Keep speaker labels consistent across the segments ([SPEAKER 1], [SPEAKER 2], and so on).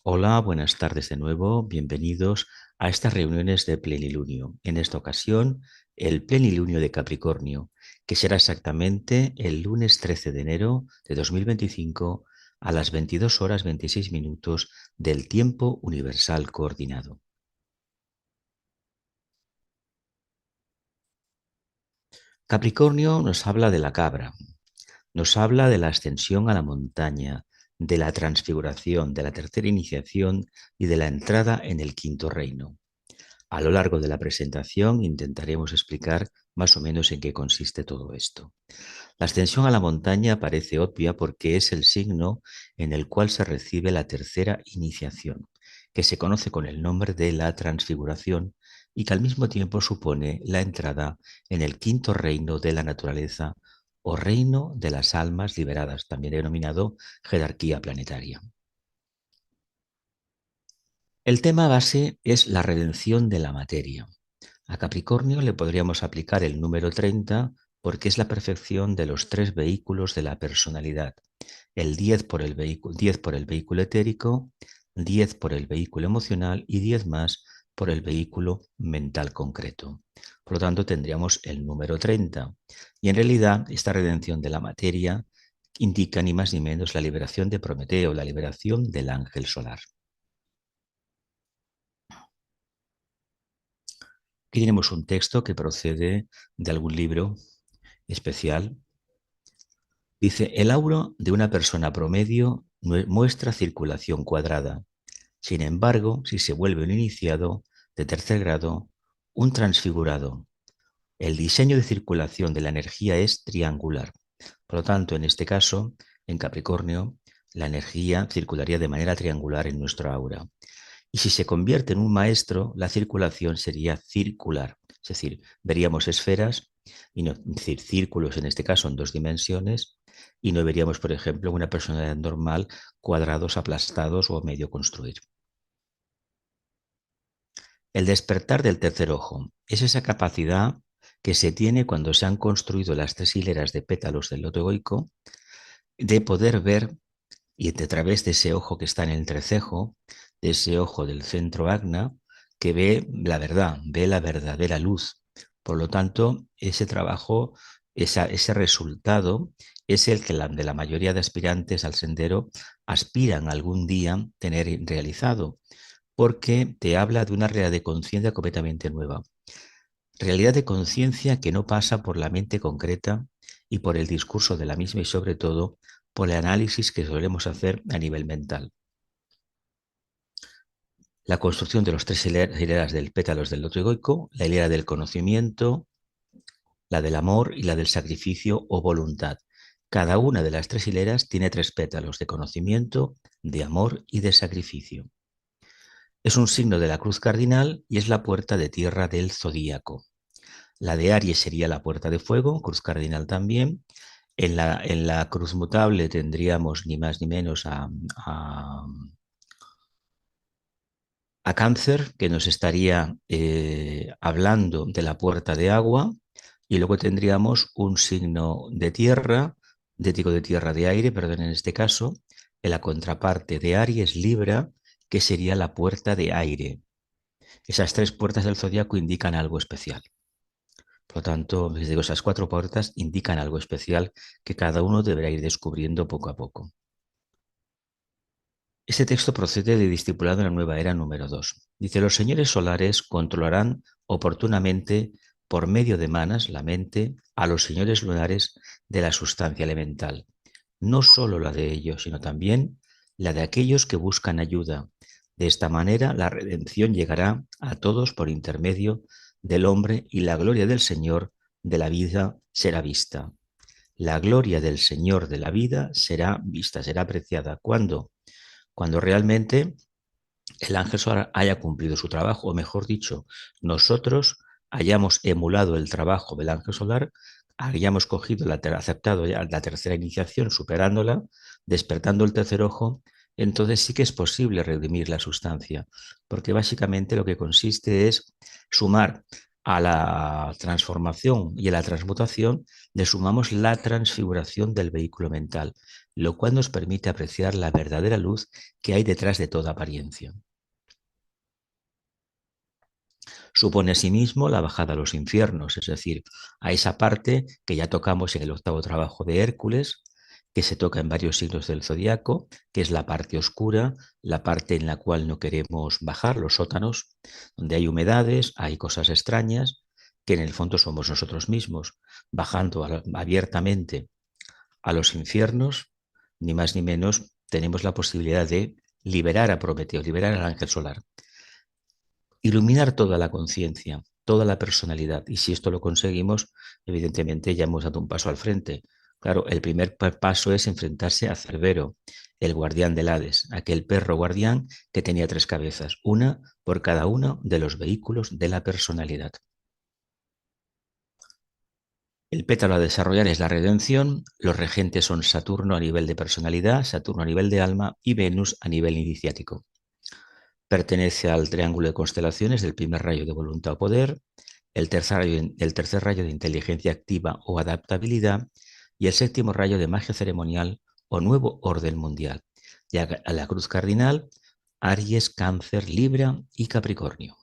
[SPEAKER 1] Hola, buenas tardes de nuevo. Bienvenidos a estas reuniones de plenilunio. En esta ocasión, el plenilunio de Capricornio, que será exactamente el lunes 13 de enero de 2025 a las 22 horas 26 minutos del tiempo universal coordinado. Capricornio nos habla de la cabra, nos habla de la ascensión a la montaña, de la transfiguración, de la tercera iniciación y de la entrada en el quinto reino. A lo largo de la presentación intentaremos explicar más o menos en qué consiste todo esto. La ascensión a la montaña parece obvia porque es el signo en el cual se recibe la tercera iniciación, que se conoce con el nombre de la transfiguración y que al mismo tiempo supone la entrada en el quinto reino de la naturaleza o reino de las almas liberadas, también denominado jerarquía planetaria. El tema base es la redención de la materia. A Capricornio le podríamos aplicar el número 30 porque es la perfección de los tres vehículos de la personalidad. El 10 por el vehículo, 10 por el vehículo etérico, 10 por el vehículo emocional y 10 más por el vehículo mental concreto. Por lo tanto, tendríamos el número 30. Y en realidad, esta redención de la materia indica ni más ni menos la liberación de Prometeo, la liberación del ángel solar. Aquí tenemos un texto que procede de algún libro especial. Dice, el aura de una persona promedio muestra circulación cuadrada. Sin embargo, si se vuelve un iniciado de tercer grado, un transfigurado, el diseño de circulación de la energía es triangular. Por lo tanto, en este caso, en Capricornio, la energía circularía de manera triangular en nuestro aura. Y si se convierte en un maestro, la circulación sería circular. Es decir, veríamos esferas, y no, es decir, círculos en este caso en dos dimensiones, y no veríamos, por ejemplo, una personalidad normal, cuadrados aplastados o medio construir. El despertar del tercer ojo es esa capacidad que se tiene cuando se han construido las tres hileras de pétalos del loto egoico de poder ver y a través de ese ojo que está en el entrecejo, de ese ojo del centro agna, que ve la verdadera luz. Por lo tanto, ese trabajo, ese resultado es el que de la mayoría de aspirantes al sendero aspiran algún día tener realizado, porque te habla de una realidad de conciencia completamente nueva. Realidad de conciencia que no pasa por la mente concreta y por el discurso de la misma y sobre todo por el análisis que solemos hacer a nivel mental. La construcción de los tres hileras del pétalos del loto egoico, la hilera del conocimiento, la del amor y la del sacrificio o voluntad. Cada una de las tres hileras tiene tres pétalos de conocimiento, de amor y de sacrificio. Es un signo de la cruz cardinal y es la puerta de tierra del zodíaco. La de Aries sería la puerta de fuego, cruz cardinal también. En la cruz mutable tendríamos ni más ni menos a Cáncer, que nos estaría hablando de la puerta de agua, y luego tendríamos un signo de tierra, de tierra de aire, perdón, en este caso, en la contraparte de Aries, Libra, que sería la puerta de aire. Esas tres puertas del zodiaco indican algo especial. Por lo tanto, les digo, esas cuatro puertas indican algo especial que cada uno deberá ir descubriendo poco a poco. Este texto procede de Discipulado en la Nueva Era número 2. Dice, los señores solares controlarán oportunamente por medio de manas, la mente, a los señores lunares de la sustancia elemental. No solo la de ellos, sino también la de aquellos que buscan ayuda. De esta manera, la redención llegará a todos por intermedio del hombre y la gloria del Señor de la vida será vista. La gloria del Señor de la vida será vista, será apreciada. ¿Cuándo? Cuando realmente el ángel solar haya cumplido su trabajo, o mejor dicho, nosotros hayamos emulado el trabajo del ángel solar, hayamos aceptado ya la tercera iniciación, superándola, despertando el tercer ojo, entonces sí que es posible redimir la sustancia, porque básicamente lo que consiste es sumar A la transformación y a la transmutación le sumamos la transfiguración del vehículo mental, lo cual nos permite apreciar la verdadera luz que hay detrás de toda apariencia. Supone asimismo la bajada a los infiernos, es decir, a esa parte que ya tocamos en el octavo trabajo de Hércules, que se toca en varios siglos del zodiaco, que es la parte oscura, la parte en la cual no queremos bajar, los sótanos, donde hay humedades, hay cosas extrañas, que en el fondo somos nosotros mismos, bajando abiertamente a los infiernos, ni más ni menos, tenemos la posibilidad de liberar a Prometeo, liberar al ángel solar, iluminar toda la conciencia, toda la personalidad. Y si esto lo conseguimos, evidentemente ya hemos dado un paso al frente. Claro, el primer paso es enfrentarse a Cerbero, el guardián del Hades, aquel perro guardián que tenía tres cabezas, una por cada uno de los vehículos de la personalidad. El pétalo a desarrollar es la redención, los regentes son Saturno a nivel de personalidad, Saturno a nivel de alma y Venus a nivel iniciático. Pertenece al triángulo de constelaciones del primer rayo de voluntad o poder, el tercer rayo de inteligencia activa o adaptabilidad y el séptimo rayo de magia ceremonial o nuevo orden mundial. Y a la cruz cardinal, Aries, Cáncer, Libra y Capricornio.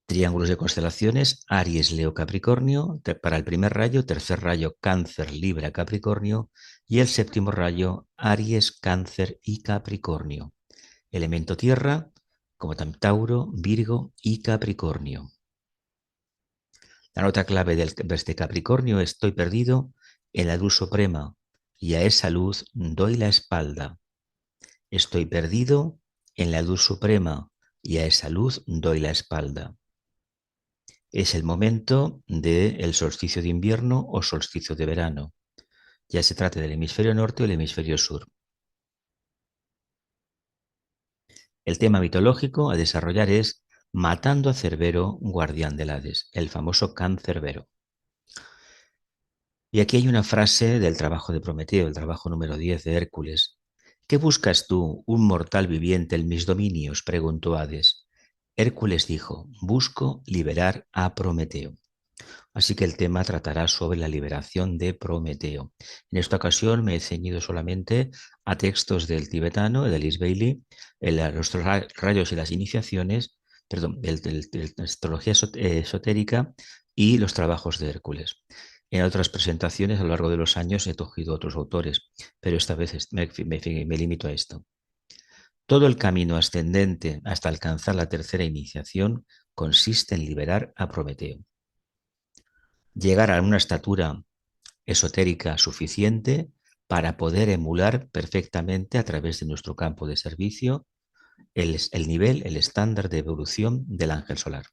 [SPEAKER 1] Triángulos de constelaciones, Aries, Leo, Capricornio, para el primer rayo, tercer rayo, Cáncer, Libra, Capricornio, y el séptimo rayo, Aries, Cáncer y Capricornio. Elemento tierra, como Tauro, Virgo y Capricornio. La nota clave de este Capricornio: estoy perdido en la luz suprema y a esa luz doy la espalda. Estoy perdido en la luz suprema y a esa luz doy la espalda. Es el momento del solsticio de invierno o solsticio de verano, ya se trate del hemisferio norte o el hemisferio sur. El tema mitológico a desarrollar es matando a Cerbero, guardián del Hades, el famoso Cancerbero. Y aquí hay una frase del trabajo de Prometeo, el trabajo número 10 de Hércules. ¿Qué buscas tú, un mortal viviente, en mis dominios?, preguntó Hades. Hércules dijo: busco liberar a Prometeo. Así que el tema tratará sobre la liberación de Prometeo. En esta ocasión me he ceñido solamente a textos del tibetano, de Liz Bailey, los rayos y las iniciaciones, perdón, de la astrología esotérica y los trabajos de Hércules. En otras presentaciones a lo largo de los años he cogido otros autores, pero esta vez me limito a esto. Todo el camino ascendente hasta alcanzar la tercera iniciación consiste en liberar a Prometeo. Llegar a una estatura esotérica suficiente para poder emular perfectamente a través de nuestro campo de servicio el nivel, el estándar de evolución del ángel solar.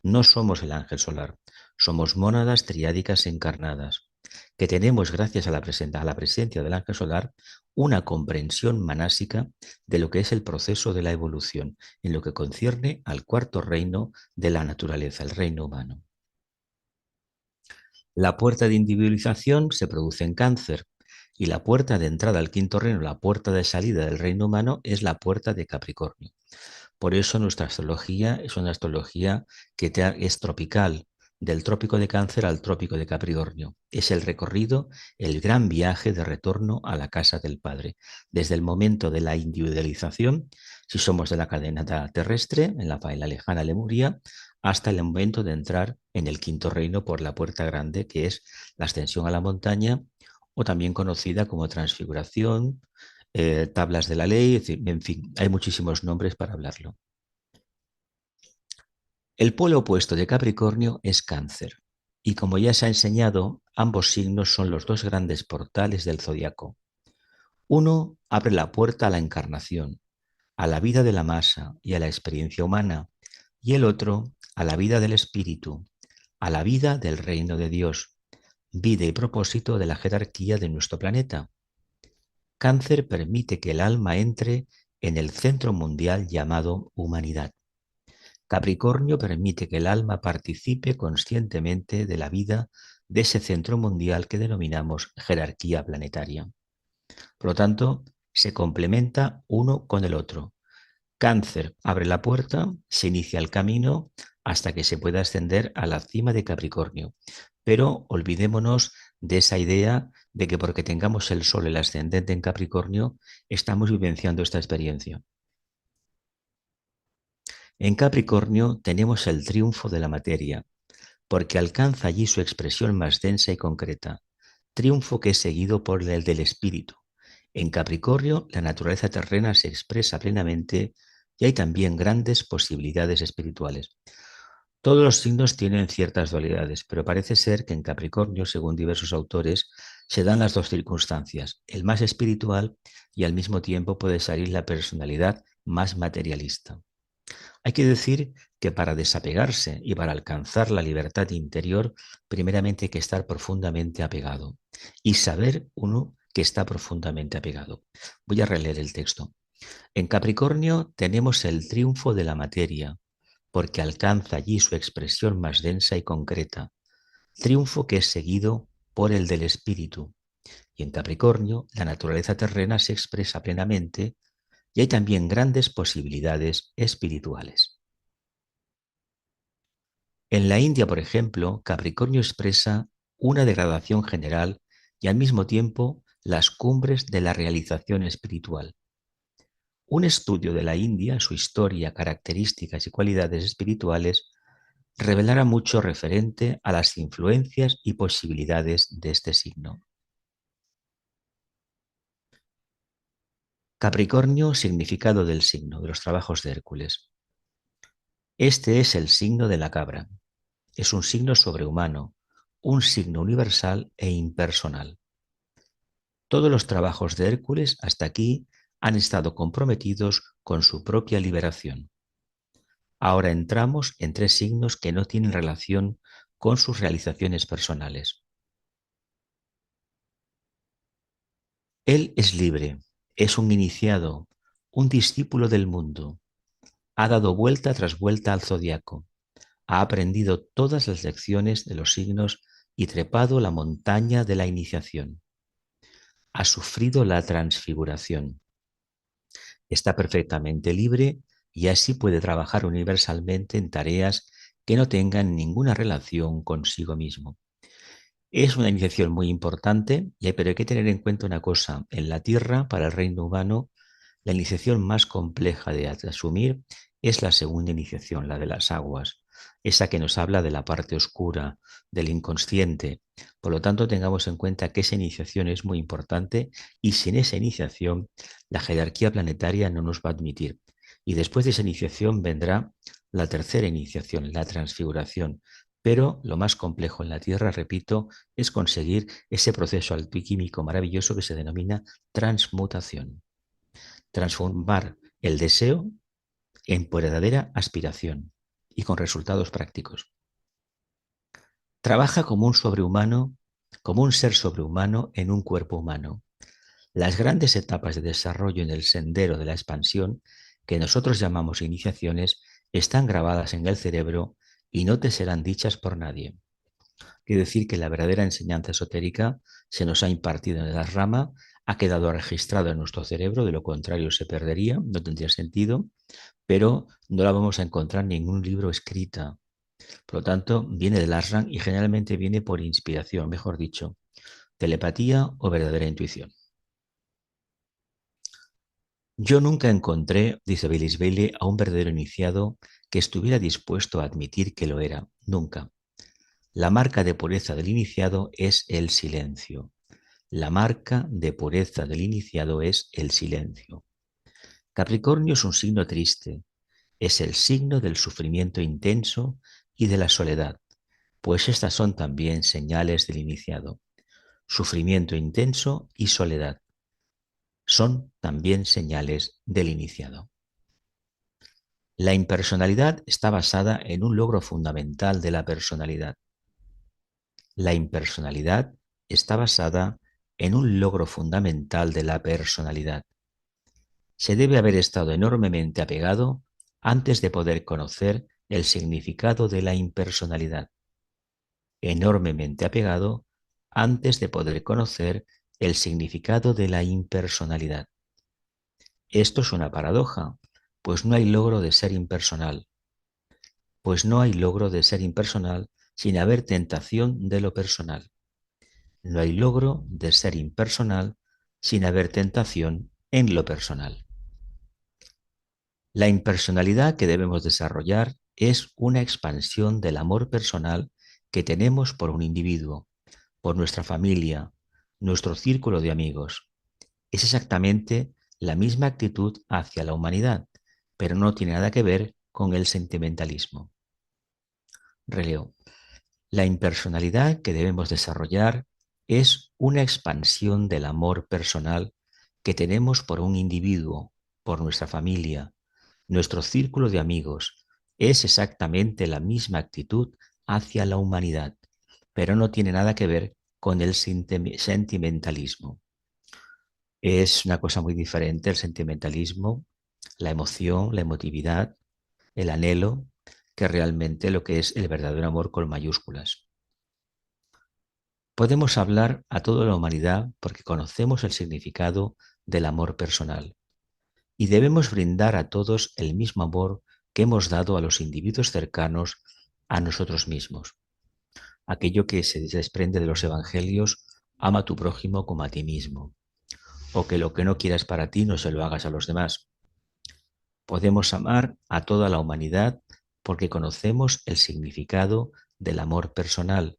[SPEAKER 1] No somos el ángel solar, somos mónadas triádicas encarnadas, que tenemos, gracias a la presencia del ángel solar, una comprensión manásica de lo que es el proceso de la evolución, en lo que concierne al cuarto reino de la naturaleza, el reino humano. La puerta de individualización se produce en Cáncer y la puerta de entrada al quinto reino, la puerta de salida del reino humano, es la puerta de Capricornio. Por eso nuestra astrología es una astrología que es tropical, del trópico de Cáncer al trópico de Capricornio. Es el recorrido, el gran viaje de retorno a la casa del Padre, desde el momento de la individualización, si somos de la cadena terrestre, en la lejana Lemuria, hasta el momento de entrar en el quinto reino por la puerta grande, que es la ascensión a la montaña, o también conocida como transfiguración, tablas de la ley, en fin, hay muchísimos nombres para hablarlo. El polo opuesto de Capricornio es Cáncer, y como ya se ha enseñado, ambos signos son los dos grandes portales del zodiaco. Uno abre la puerta a la encarnación, a la vida de la masa y a la experiencia humana, y el otro a la vida del espíritu, a la vida del reino de Dios, vida y propósito de la jerarquía de nuestro planeta. Cáncer permite que el alma entre en el centro mundial llamado humanidad. Capricornio permite que el alma participe conscientemente de la vida de ese centro mundial que denominamos jerarquía planetaria. Por lo tanto, se complementa uno con el otro. Cáncer abre la puerta, se inicia el camino hasta que se pueda ascender a la cima de Capricornio. Pero olvidémonos de esa idea de que porque tengamos el Sol, el ascendente en Capricornio, estamos vivenciando esta experiencia. En Capricornio tenemos el triunfo de la materia, porque alcanza allí su expresión más densa y concreta, triunfo que es seguido por el del espíritu. En Capricornio, la naturaleza terrena se expresa plenamente y hay también grandes posibilidades espirituales. Todos los signos tienen ciertas dualidades, pero parece ser que en Capricornio, según diversos autores, se dan las dos circunstancias, el más espiritual y al mismo tiempo puede salir la personalidad más materialista. Hay que decir que para desapegarse y para alcanzar la libertad interior, primeramente hay que estar profundamente apegado y saber uno que está profundamente apegado. Voy a releer el texto. En Capricornio tenemos el triunfo de la materia, porque alcanza allí su expresión más densa y concreta, triunfo que es seguido por el del espíritu. Y en Capricornio la naturaleza terrena se expresa plenamente y hay también grandes posibilidades espirituales. En la India, por ejemplo, Capricornio expresa una degradación general y al mismo tiempo las cumbres de la realización espiritual. Un estudio de la India, su historia, características y cualidades espirituales revelará mucho referente a las influencias y posibilidades de este signo. Capricornio, significado del signo, de los trabajos de Hércules. Este es el signo de la cabra. Es un signo sobrehumano, un signo universal e impersonal. Todos los trabajos de Hércules hasta aquí han estado comprometidos con su propia liberación. Ahora entramos en tres signos que no tienen relación con sus realizaciones personales. Él es libre, es un iniciado, un discípulo del mundo. Ha dado vuelta tras vuelta al zodiaco. Ha aprendido todas las lecciones de los signos y trepado la montaña de la iniciación. Ha sufrido la transfiguración. Está perfectamente libre y así puede trabajar universalmente en tareas que no tengan ninguna relación consigo mismo. Es una iniciación muy importante, pero hay que tener en cuenta una cosa. En la Tierra, para el reino humano, la iniciación más compleja de asumir es la segunda iniciación, la de las aguas, esa que nos habla de la parte oscura, del inconsciente. Por lo tanto, tengamos en cuenta que esa iniciación es muy importante y sin esa iniciación la jerarquía planetaria no nos va a admitir. Y después de esa iniciación vendrá la tercera iniciación, la transfiguración. Pero lo más complejo en la Tierra, repito, es conseguir ese proceso alquímico maravilloso que se denomina transmutación. Transformar el deseo en verdadera aspiración y con resultados prácticos. Trabaja como un sobrehumano, como un ser sobrehumano en un cuerpo humano. Las grandes etapas de desarrollo en el sendero de la expansión, que nosotros llamamos iniciaciones, están grabadas en el cerebro y no te serán dichas por nadie. Quiere decir que la verdadera enseñanza esotérica se nos ha impartido en la rama, ha quedado registrado en nuestro cerebro, de lo contrario se perdería, no tendría sentido, pero no la vamos a encontrar en ningún libro escrita. Por lo tanto, viene del Ashram y generalmente viene por inspiración, mejor dicho, telepatía o verdadera intuición. Yo nunca encontré, dice Baylis Bailey, a un verdadero iniciado que estuviera dispuesto a admitir que lo era, nunca. La marca de pureza del iniciado es el silencio. La marca de pureza del iniciado es el silencio. Capricornio es un signo triste, es el signo del sufrimiento intenso y de la soledad, pues estas son también señales del iniciado. Sufrimiento intenso y soledad son también señales del iniciado. La impersonalidad está basada en un logro fundamental de la personalidad. La impersonalidad está basada en un logro fundamental de la personalidad. Se debe haber estado enormemente apegado antes de poder conocer el significado de la impersonalidad. Enormemente apegado antes de poder conocer el significado de la impersonalidad. Esto es una paradoja, pues no hay logro de ser impersonal, pues no hay logro de ser impersonal sin haber tentación de lo personal. No hay logro de ser impersonal sin haber tentación en lo personal. La impersonalidad que debemos desarrollar es una expansión del amor personal que tenemos por un individuo, por nuestra familia, nuestro círculo de amigos. Es exactamente la misma actitud hacia la humanidad, pero no tiene nada que ver con el sentimentalismo. Releo. La impersonalidad que debemos desarrollar es una expansión del amor personal que tenemos por un individuo, por nuestra familia, nuestro círculo de amigos. Es exactamente la misma actitud hacia la humanidad, pero no tiene nada que ver con el sentimentalismo. Es una cosa muy diferente el sentimentalismo, la emoción, la emotividad, el anhelo, que realmente lo que es el verdadero amor con mayúsculas. Podemos hablar a toda la humanidad porque conocemos el significado del amor personal y debemos brindar a todos el mismo amor que hemos dado a los individuos cercanos a nosotros mismos. Aquello que se desprende de los evangelios, ama a tu prójimo como a ti mismo, o que lo que no quieras para ti no se lo hagas a los demás. Podemos amar a toda la humanidad porque conocemos el significado del amor personal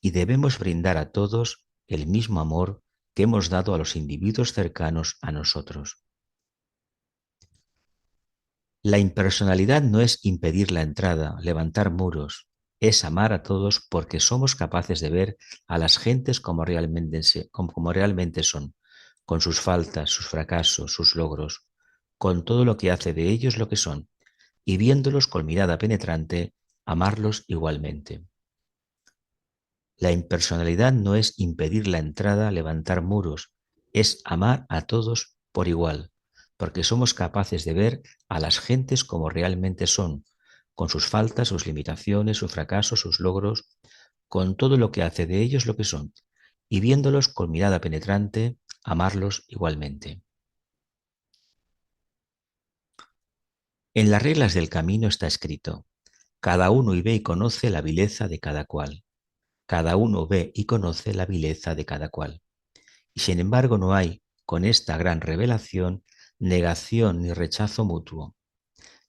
[SPEAKER 1] y debemos brindar a todos el mismo amor que hemos dado a los individuos cercanos a nosotros. La impersonalidad no es impedir la entrada, levantar muros, es amar a todos porque somos capaces de ver a las gentes como realmente son, con sus faltas, sus fracasos, sus logros, con todo lo que hace de ellos lo que son, y viéndolos con mirada penetrante, amarlos igualmente. La impersonalidad no es impedir la entrada, levantar muros, es amar a todos por igual, porque somos capaces de ver a las gentes como realmente son, con sus faltas, sus limitaciones, sus fracasos, sus logros, con todo lo que hace de ellos lo que son, y viéndolos con mirada penetrante, amarlos igualmente. En las reglas del camino está escrito, cada uno ve y conoce la vileza de cada cual. Cada uno ve y conoce la vileza de cada cual. Y sin embargo no hay, con esta gran revelación, negación ni rechazo mutuo.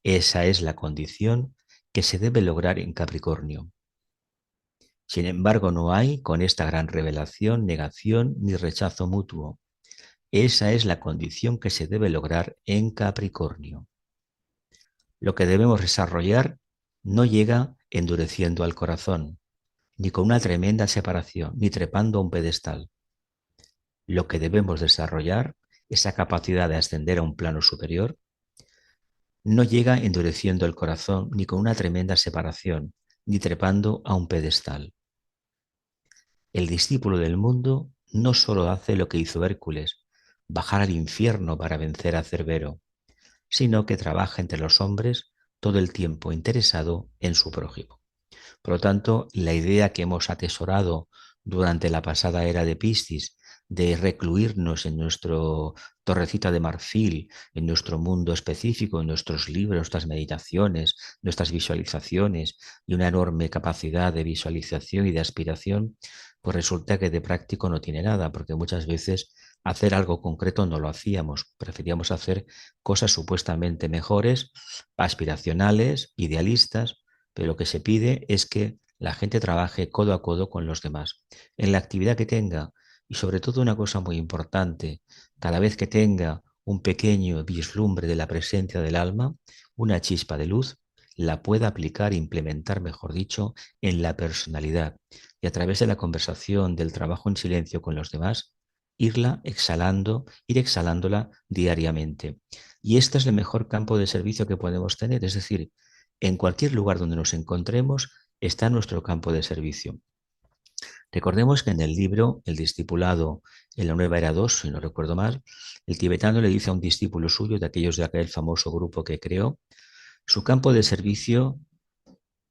[SPEAKER 1] Esa es la condición que se debe lograr en Capricornio. Sin embargo no hay, con esta gran revelación, negación ni rechazo mutuo. Esa es la condición que se debe lograr en Capricornio. Lo que debemos desarrollar no llega endureciendo al corazón, ni con una tremenda separación, ni trepando a un pedestal. Lo que debemos desarrollar, esa capacidad de ascender a un plano superior, no llega endureciendo el corazón ni con una tremenda separación, ni trepando a un pedestal. El discípulo del mundo no solo hace lo que hizo Hércules, bajar al infierno para vencer a Cerbero, sino que trabaja entre los hombres todo el tiempo interesado en su prójimo. Por lo tanto, la idea que hemos atesorado durante la pasada era de Piscis, de recluirnos en nuestro torrecita de marfil, en nuestro mundo específico, en nuestros libros, nuestras meditaciones, nuestras visualizaciones y una enorme capacidad de visualización y de aspiración, pues resulta que de práctico no tiene nada, porque muchas veces hacer algo concreto no lo hacíamos, preferíamos hacer cosas supuestamente mejores, aspiracionales, idealistas, pero lo que se pide es que la gente trabaje codo a codo con los demás, en la actividad que tenga y sobre todo una cosa muy importante, cada vez que tenga un pequeño vislumbre de la presencia del alma, una chispa de luz, la pueda aplicar e implementar, mejor dicho, en la personalidad y a través de la conversación, del trabajo en silencio con los demás, irla exhalando, ir exhalándola diariamente. Y este es el mejor campo de servicio que podemos tener, es decir, en cualquier lugar donde nos encontremos está nuestro campo de servicio. Recordemos que en el libro El discipulado en la nueva era 2, si no recuerdo mal, el tibetano le dice a un discípulo suyo, de aquellos de aquel famoso grupo que creó, su campo de servicio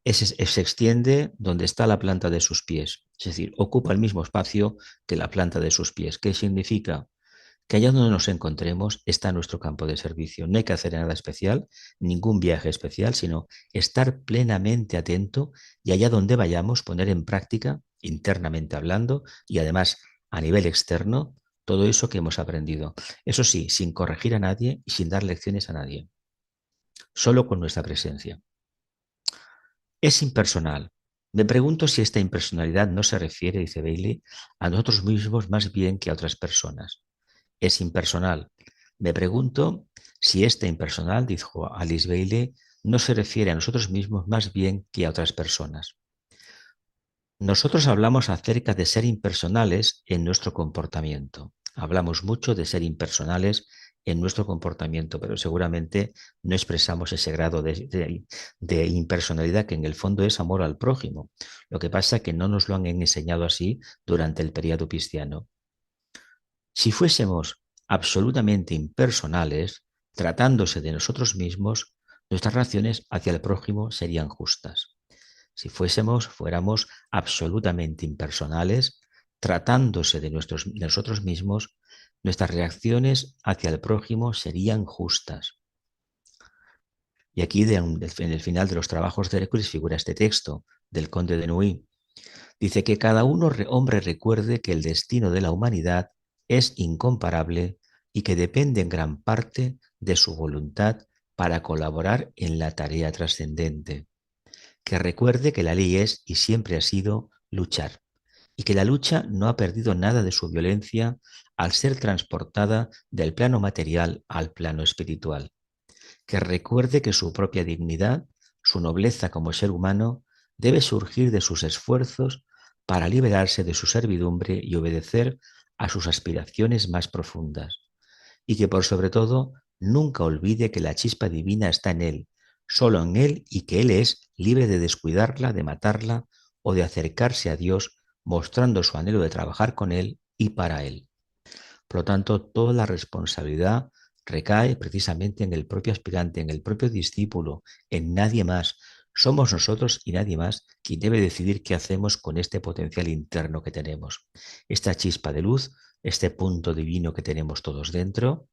[SPEAKER 1] se extiende donde está la planta de sus pies, es decir, ocupa el mismo espacio que la planta de sus pies. ¿Qué significa? que allá donde nos encontremos está nuestro campo de servicio. No hay que hacer nada especial, ningún viaje especial, sino estar plenamente atento y allá donde vayamos poner en práctica, internamente hablando y además a nivel externo, todo eso que hemos aprendido. Eso sí, sin corregir a nadie y sin dar lecciones a nadie, solo con nuestra presencia. Es impersonal. Me pregunto si esta impersonalidad no se refiere, dice Bailey, a nosotros mismos más bien que a otras personas. Es impersonal. Me pregunto si esta impersonal, dijo Alice Bailey, no se refiere a nosotros mismos más bien que a otras personas. Nosotros hablamos acerca de ser impersonales en nuestro comportamiento. Hablamos mucho de ser impersonales en nuestro comportamiento, pero seguramente no expresamos ese grado de impersonalidad que en el fondo es amor al prójimo. Lo que pasa es que no nos lo han enseñado así durante el periodo cristiano. Si fuésemos absolutamente impersonales, tratándose de nosotros mismos, nuestras relaciones hacia el prójimo serían justas. Si fuéramos absolutamente impersonales, tratándose de nosotros mismos, nuestras reacciones hacia el prójimo serían justas. Y aquí en el final de los trabajos de Hércules figura este texto del conde de Nuit. Dice que cada hombre recuerde que el destino de la humanidad es incomparable y que depende en gran parte de su voluntad para colaborar en la tarea trascendente. Que recuerde que la ley es y siempre ha sido luchar, y que la lucha no ha perdido nada de su violencia al ser transportada del plano material al plano espiritual. Que recuerde que su propia dignidad, su nobleza como ser humano, debe surgir de sus esfuerzos para liberarse de su servidumbre y obedecer a sus aspiraciones más profundas. Y que por sobre todo nunca olvide que la chispa divina está en él, solo en él, y que él es libre de descuidarla, de matarla o de acercarse a Dios mostrando su anhelo de trabajar con él y para él. Por lo tanto, toda la responsabilidad recae precisamente en el propio aspirante, en el propio discípulo, en nadie más. Somos nosotros y nadie más quien debe decidir qué hacemos con este potencial interno que tenemos. Esta chispa de luz, este punto divino que tenemos todos dentro,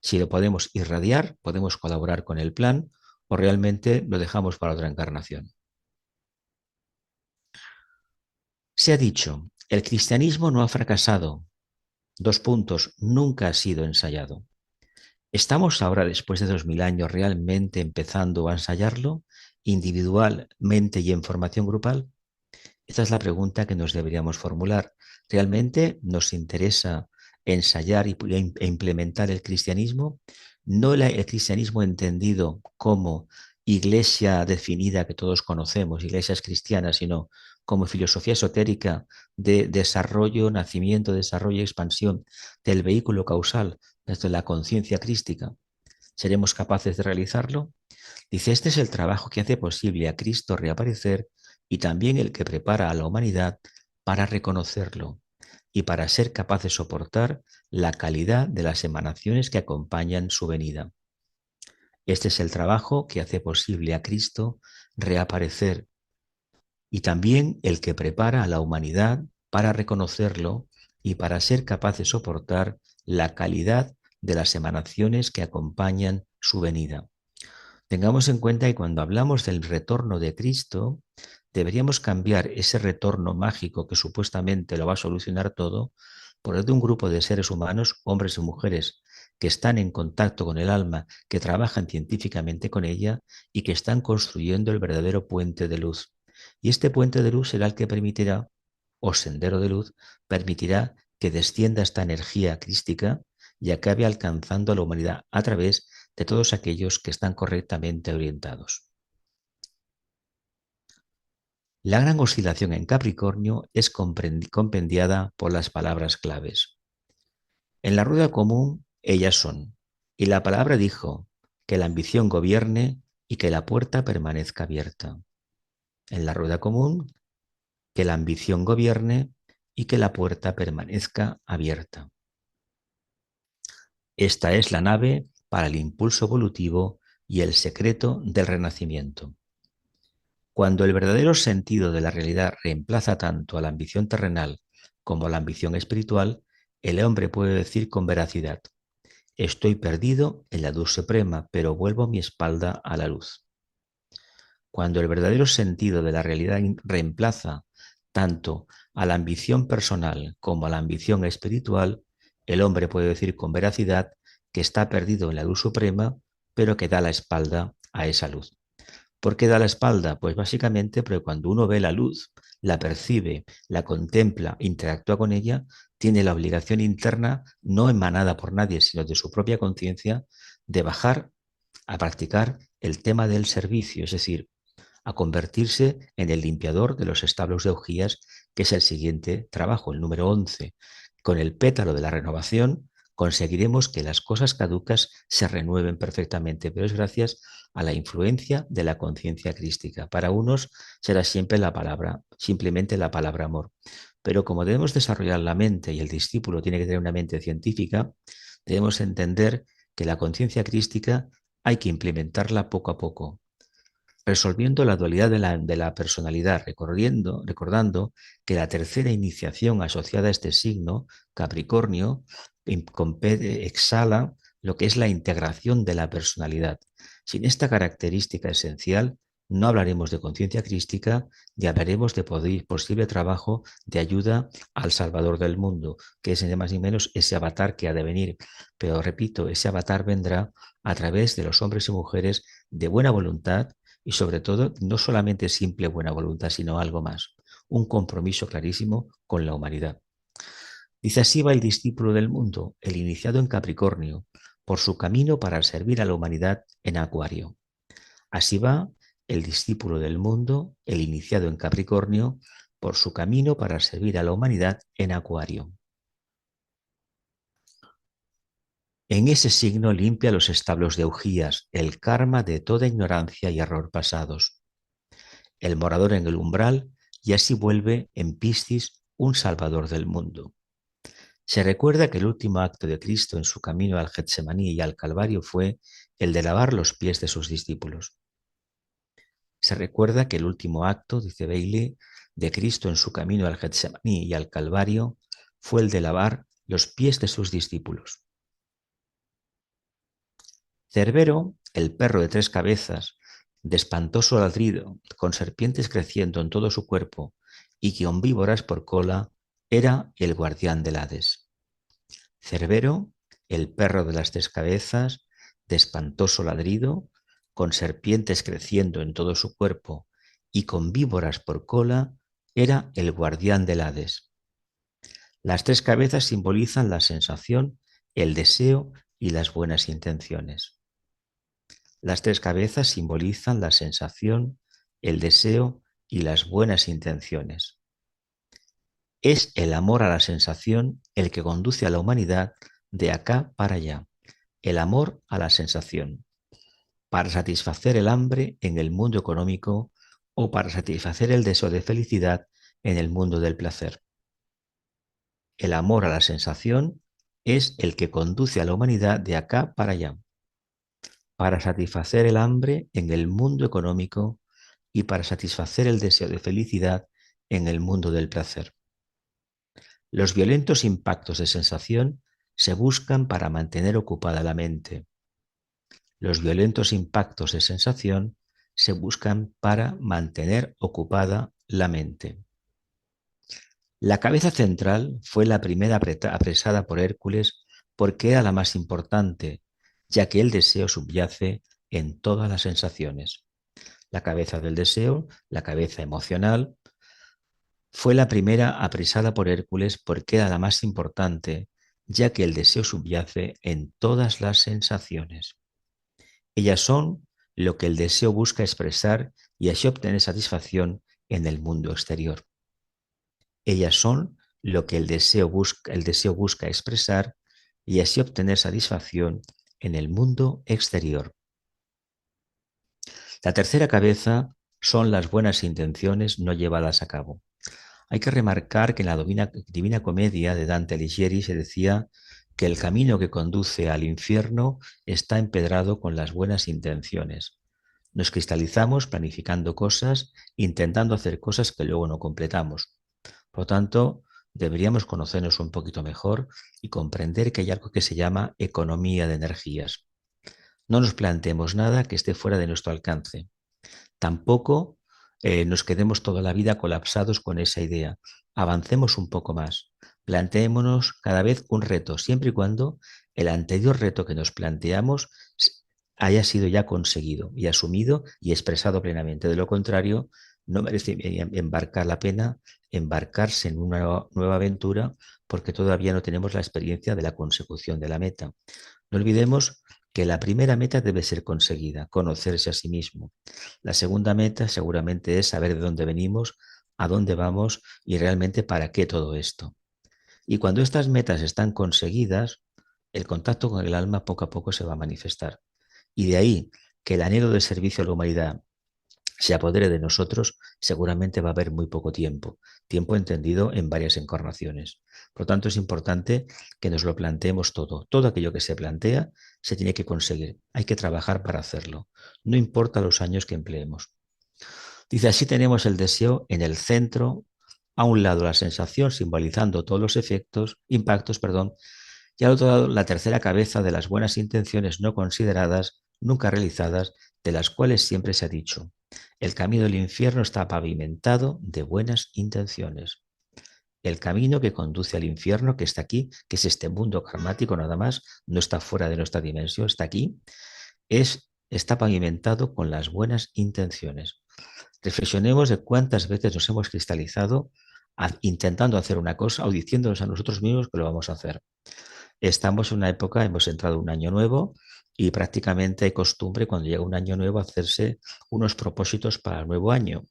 [SPEAKER 1] si lo podemos irradiar, podemos colaborar con el plan o realmente lo dejamos para otra encarnación. Se ha dicho, el cristianismo no ha fracasado. Dos puntos, nunca ha sido ensayado. ¿Estamos ahora, después de 2000 años, realmente empezando a ensayarlo individualmente y en formación grupal? Esta es la pregunta que nos deberíamos formular. ¿Realmente nos interesa ensayar e implementar el cristianismo? No el cristianismo entendido como iglesia definida que todos conocemos, iglesias cristianas, sino como filosofía esotérica de desarrollo, nacimiento, desarrollo y expansión del vehículo causal desde la conciencia crística. ¿Seremos capaces de realizarlo? Dice, este es el trabajo que hace posible a Cristo reaparecer y también el que prepara a la humanidad para reconocerlo y para ser capaz de soportar la calidad de las emanaciones que acompañan su venida. Este es el trabajo que hace posible a Cristo reaparecer y también el que prepara a la humanidad para reconocerlo y para ser capaz de soportar la calidad de las emanaciones que acompañan su venida. Tengamos en cuenta que cuando hablamos del retorno de Cristo, deberíamos cambiar ese retorno mágico que supuestamente lo va a solucionar todo por el de un grupo de seres humanos, hombres y mujeres, que están en contacto con el alma, que trabajan científicamente con ella y que están construyendo el verdadero puente de luz. Y este puente de luz será el que permitirá, o sendero de luz, permitirá que descienda esta energía crística y acabe alcanzando a la humanidad a través de todos aquellos que están correctamente orientados. La gran oscilación en Capricornio es compendiada por las palabras claves. En la rueda común, ellas son, y la palabra dijo, que la ambición gobierne y que la puerta permanezca abierta. En la rueda común, que la ambición gobierne y que la puerta permanezca abierta. Esta es la nave para el impulso evolutivo y el secreto del renacimiento. Cuando el verdadero sentido de la realidad reemplaza tanto a la ambición terrenal como a la ambición espiritual, el hombre puede decir con veracidad: estoy perdido en la luz suprema, pero vuelvo mi espalda a la luz. Cuando el verdadero sentido de la realidad reemplaza tanto a la ambición personal como a la ambición espiritual, el hombre puede decir con veracidad que está perdido en la luz suprema, pero que da la espalda a esa luz. ¿Por qué da la espalda? Pues básicamente porque cuando uno ve la luz, la percibe, la contempla, interactúa con ella, tiene la obligación interna, no emanada por nadie, sino de su propia conciencia, de bajar a practicar el tema del servicio, es decir, a convertirse en el limpiador de los establos de Augías, que es el siguiente trabajo, el número 11. Con el pétalo de la renovación conseguiremos que las cosas caducas se renueven perfectamente, pero es gracias a la influencia de la conciencia crística. Para unos será siempre la palabra, simplemente la palabra amor. Pero como debemos desarrollar la mente y el discípulo tiene que tener una mente científica, debemos entender que la conciencia crística hay que implementarla poco a poco, resolviendo la dualidad de la personalidad, recordando que la tercera iniciación asociada a este signo, Capricornio, exhala lo que es la integración de la personalidad. Sin esta característica esencial, no hablaremos de conciencia crística y hablaremos de posible trabajo de ayuda al Salvador del mundo, que es ni más ni menos ese avatar que ha de venir. Pero repito, ese avatar vendrá a través de los hombres y mujeres de buena voluntad, y sobre todo, no solamente simple buena voluntad, sino algo más, un compromiso clarísimo con la humanidad. Dice: así va el discípulo del mundo, el iniciado en Capricornio, por su camino para servir a la humanidad en Acuario. Así va el discípulo del mundo, el iniciado en Capricornio, por su camino para servir a la humanidad en Acuario. En ese signo limpia los establos de Augías, el karma de toda ignorancia y error pasados. El morador en el umbral, y así vuelve en Piscis un salvador del mundo. Se recuerda que el último acto de Cristo en su camino al Getsemaní y al Calvario fue el de lavar los pies de sus discípulos. Se recuerda que el último acto, dice Bailey, de Cristo en su camino al Getsemaní y al Calvario fue el de lavar los pies de sus discípulos. Cerbero, el perro de 3 cabezas, de espantoso ladrido, con serpientes creciendo en todo su cuerpo y con víboras por cola, era el guardián del Hades. Cerbero, el perro de las 3 cabezas, de espantoso ladrido, con serpientes creciendo en todo su cuerpo y con víboras por cola, era el guardián del Hades. Las 3 cabezas simbolizan la sensación, el deseo y las buenas intenciones. Las 3 cabezas simbolizan la sensación, el deseo y las buenas intenciones. Es el amor a la sensación el que conduce a la humanidad de acá para allá. El amor a la sensación, para satisfacer el hambre en el mundo económico o para satisfacer el deseo de felicidad en el mundo del placer. El amor a la sensación es el que conduce a la humanidad de acá para allá, para satisfacer el hambre en el mundo económico y para satisfacer el deseo de felicidad en el mundo del placer. Los violentos impactos de sensación se buscan para mantener ocupada la mente. Los violentos impactos de sensación se buscan para mantener ocupada la mente. La cabeza central fue la primera apresada por Hércules porque era la más importante, ya que el deseo subyace en todas las sensaciones. La cabeza del deseo, la cabeza emocional, fue la primera apresada por Hércules porque era la más importante, ya que el deseo subyace en todas las sensaciones. Ellas son lo que el deseo busca expresar y así obtener satisfacción en el mundo exterior. Ellas son lo que el deseo busca expresar y así obtener satisfacción en el mundo exterior. La tercera cabeza son las buenas intenciones no llevadas a cabo. Hay que remarcar que en la Divina Comedia de Dante Alighieri se decía que el camino que conduce al infierno está empedrado con las buenas intenciones. Nos cristalizamos planificando cosas, intentando hacer cosas que luego no completamos. Por lo tanto, deberíamos conocernos un poquito mejor y comprender que hay algo que se llama economía de energías. No nos planteemos nada que esté fuera de nuestro alcance. Tampoco nos quedemos toda la vida colapsados con esa idea. Avancemos un poco más. Planteémonos cada vez un reto, siempre y cuando el anterior reto que nos planteamos haya sido ya conseguido y asumido y expresado plenamente. De lo contrario, no merece embarcar la pena embarcarse en una nueva aventura porque todavía no tenemos la experiencia de la consecución de la meta. No olvidemos que la primera meta debe ser conseguida, conocerse a sí mismo. La segunda meta seguramente es saber de dónde venimos, a dónde vamos y realmente para qué todo esto. Y cuando estas metas están conseguidas, el contacto con el alma poco a poco se va a manifestar. Y de ahí que el anhelo de servicio a la humanidad se apodere de nosotros, seguramente va a haber muy poco tiempo, tiempo entendido en varias encarnaciones. Por lo tanto, es importante que nos lo planteemos todo. Todo aquello que se plantea se tiene que conseguir. Hay que trabajar para hacerlo. No importa los años que empleemos. Dice, así tenemos el deseo en el centro, a un lado la sensación simbolizando todos los efectos, impactos, perdón, y al otro lado la tercera cabeza de las buenas intenciones no consideradas, nunca realizadas, de las cuales siempre se ha dicho, el camino del infierno está pavimentado de buenas intenciones. El camino que conduce al infierno, que está aquí, que es este mundo karmático nada más, no está fuera de nuestra dimensión, está aquí, está pavimentado con las buenas intenciones. Reflexionemos de cuántas veces nos hemos cristalizado intentando hacer una cosa o diciéndonos a nosotros mismos que lo vamos a hacer. Estamos en una época, hemos entrado un año nuevo y prácticamente hay costumbre cuando llega un año nuevo hacerse unos propósitos para el nuevo año.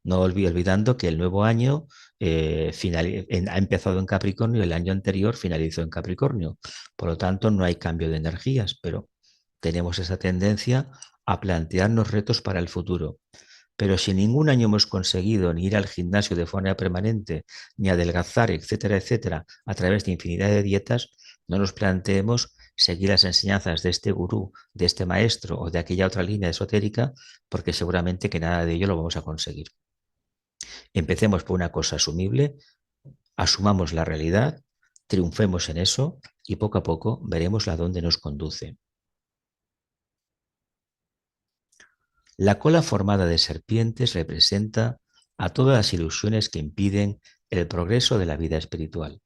[SPEAKER 1] No olvidando que el nuevo año ha empezado en Capricornio, el año anterior finalizó en Capricornio. Por lo tanto, no hay cambio de energías, pero tenemos esa tendencia a plantearnos retos para el futuro. Pero si ningún año hemos conseguido ni ir al gimnasio de forma permanente, ni adelgazar, etcétera, etcétera, a través de infinidad de dietas, no nos planteemos seguir las enseñanzas de este gurú, de este maestro o de aquella otra línea esotérica, porque seguramente que nada de ello lo vamos a conseguir. Empecemos por una cosa asumible, asumamos la realidad, triunfemos en eso y poco a poco veremos a dónde nos conduce. La cola formada de serpientes representa a todas las ilusiones que impiden el progreso de la vida espiritual.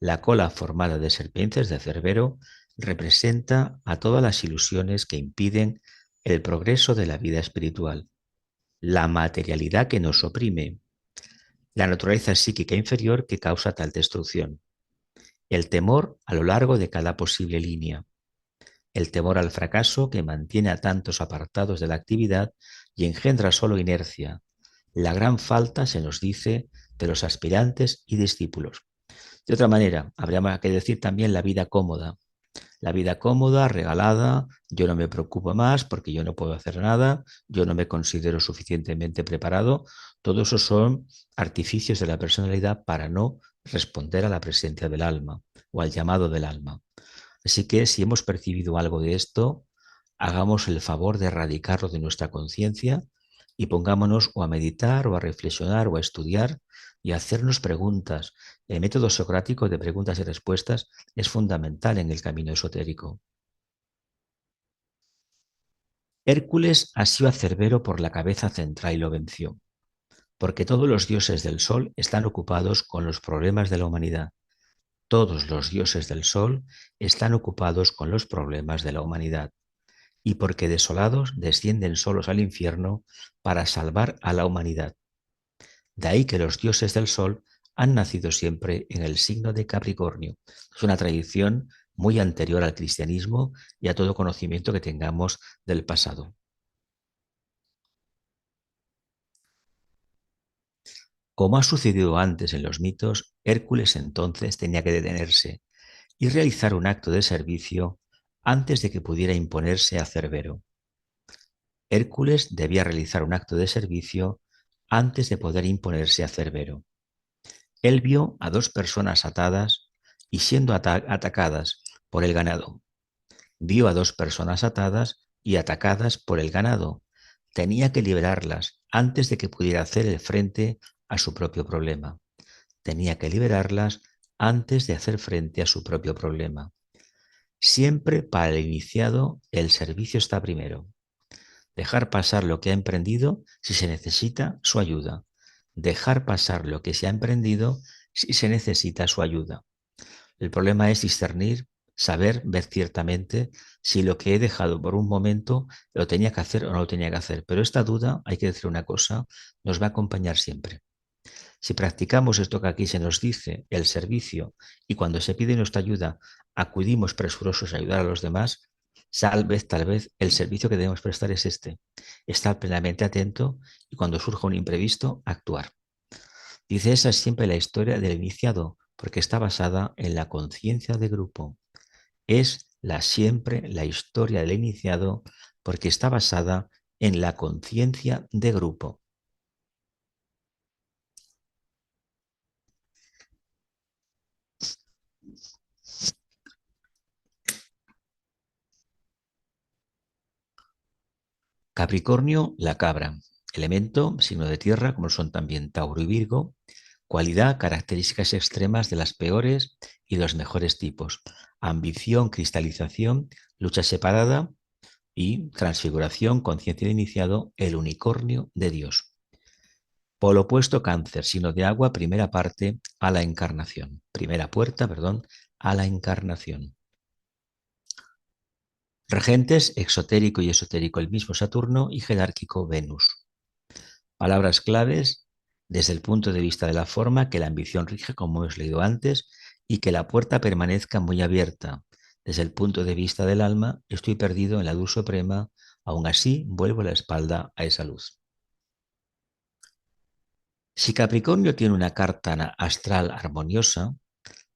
[SPEAKER 1] La cola formada de serpientes de Cerbero representa a todas las ilusiones que impiden el progreso de la vida espiritual. La materialidad que nos oprime, la naturaleza psíquica inferior que causa tal destrucción, el temor a lo largo de cada posible línea, el temor al fracaso que mantiene a tantos apartados de la actividad y engendra solo inercia. La gran falta, se nos dice, de los aspirantes y discípulos. De otra manera, habría que decir también la vida cómoda. La vida cómoda, regalada, yo no me preocupo más porque yo no puedo hacer nada, yo no me considero suficientemente preparado. Todo eso son artificios de la personalidad para no responder a la presencia del alma o al llamado del alma. Así que si hemos percibido algo de esto, hagamos el favor de erradicarlo de nuestra conciencia y pongámonos o a meditar o a reflexionar o a estudiar y a hacernos preguntas. El método socrático de preguntas y respuestas es fundamental en el camino esotérico. Hércules asió a Cerbero por la cabeza central y lo venció, porque todos los dioses del sol están ocupados con los problemas de la humanidad. Todos los dioses del sol están ocupados con los problemas de la humanidad. Y porque desolados descienden solos al infierno para salvar a la humanidad. De ahí que los dioses del sol han nacido siempre en el signo de Capricornio. Es una tradición muy anterior al cristianismo y a todo conocimiento que tengamos del pasado. Como ha sucedido antes en los mitos, Hércules entonces tenía que detenerse y realizar un acto de servicio antes de que pudiera imponerse a Cerbero. Hércules debía realizar un acto de servicio antes de poder imponerse a Cerbero. Él vio a dos personas atadas y siendo atacadas por el ganado. Vio a dos personas atadas y atacadas por el ganado. Tenía que liberarlas antes de que pudiera hacer el frente a su propio problema. tenía que liberarlas antes de hacer frente a su propio problema. Siempre para el iniciado el servicio está primero. Dejar pasar lo que ha emprendido si se necesita su ayuda. Dejar pasar lo que se ha emprendido si se necesita su ayuda. El problema es discernir, saber, ver ciertamente si lo que he dejado por un momento lo tenía que hacer o no lo tenía que hacer. Pero esta duda, hay que decir una cosa, nos va a acompañar siempre. Si practicamos esto que aquí se nos dice, el servicio, y cuando se pide nuestra ayuda, acudimos presurosos a ayudar a los demás, tal vez, el servicio que debemos prestar es este, estar plenamente atento y cuando surja un imprevisto, actuar. Dice, esa es siempre la historia del iniciado, porque está basada en la conciencia de grupo. Es siempre la historia del iniciado, porque está basada en la conciencia de grupo. Capricornio, la cabra. Elemento, signo de tierra, como son también Tauro y Virgo. Cualidad, características extremas de las peores y de los mejores tipos. Ambición, cristalización, lucha separada y transfiguración, conciencia de iniciado, el unicornio de Dios. Polo opuesto, cáncer, signo de agua, primera parte a la encarnación. Primera puerta, perdón, a la encarnación. Regentes, exotérico y esotérico, el mismo Saturno y jerárquico Venus. Palabras claves desde el punto de vista de la forma, que la ambición rige, como hemos leído antes, y que la puerta permanezca muy abierta. Desde el punto de vista del alma, estoy perdido en la luz suprema, aún así vuelvo la espalda a esa luz. Si Capricornio tiene una carta astral armoniosa,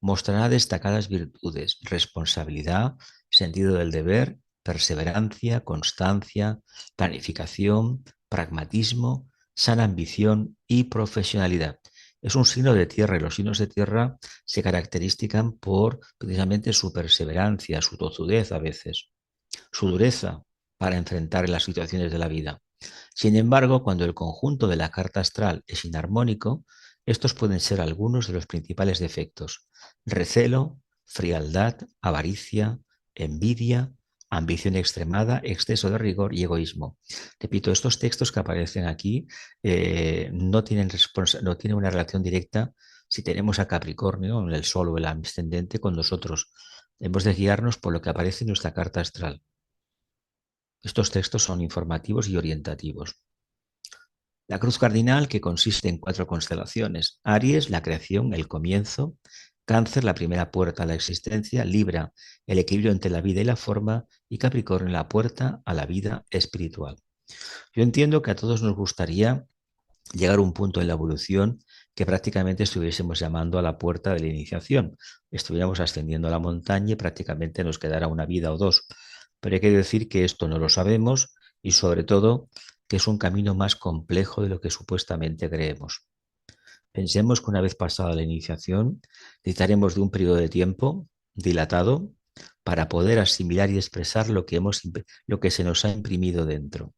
[SPEAKER 1] mostrará destacadas virtudes, responsabilidad, sentido del deber, perseverancia, constancia, planificación, pragmatismo, sana ambición y profesionalidad. Es un signo de tierra y los signos de tierra se caracterizan por precisamente su perseverancia, su tozudez a veces, su dureza para enfrentar las situaciones de la vida. Sin embargo, cuando el conjunto de la carta astral es inarmónico, estos pueden ser algunos de los principales defectos: recelo, frialdad, avaricia, envidia, ambición extremada, exceso de rigor y egoísmo. Repito, estos textos que aparecen aquí no tienen una relación directa si tenemos a Capricornio, el Sol o el ascendente con nosotros. Hemos de guiarnos por lo que aparece en nuestra carta astral. Estos textos son informativos y orientativos. La cruz cardinal, que consiste en 4 constelaciones: Aries, la creación, el comienzo; Cáncer, la primera puerta a la existencia; Libra, el equilibrio entre la vida y la forma; y Capricornio, la puerta a la vida espiritual. Yo entiendo que a todos nos gustaría llegar a un punto en la evolución que prácticamente estuviésemos llamando a la puerta de la iniciación. Estuviéramos ascendiendo a la montaña y prácticamente nos quedara una vida o dos. Pero hay que decir que esto no lo sabemos y sobre todo que es un camino más complejo de lo que supuestamente creemos. Pensemos que una vez pasada la iniciación, necesitaremos de un periodo de tiempo dilatado para poder asimilar y expresar lo que se nos ha imprimido dentro.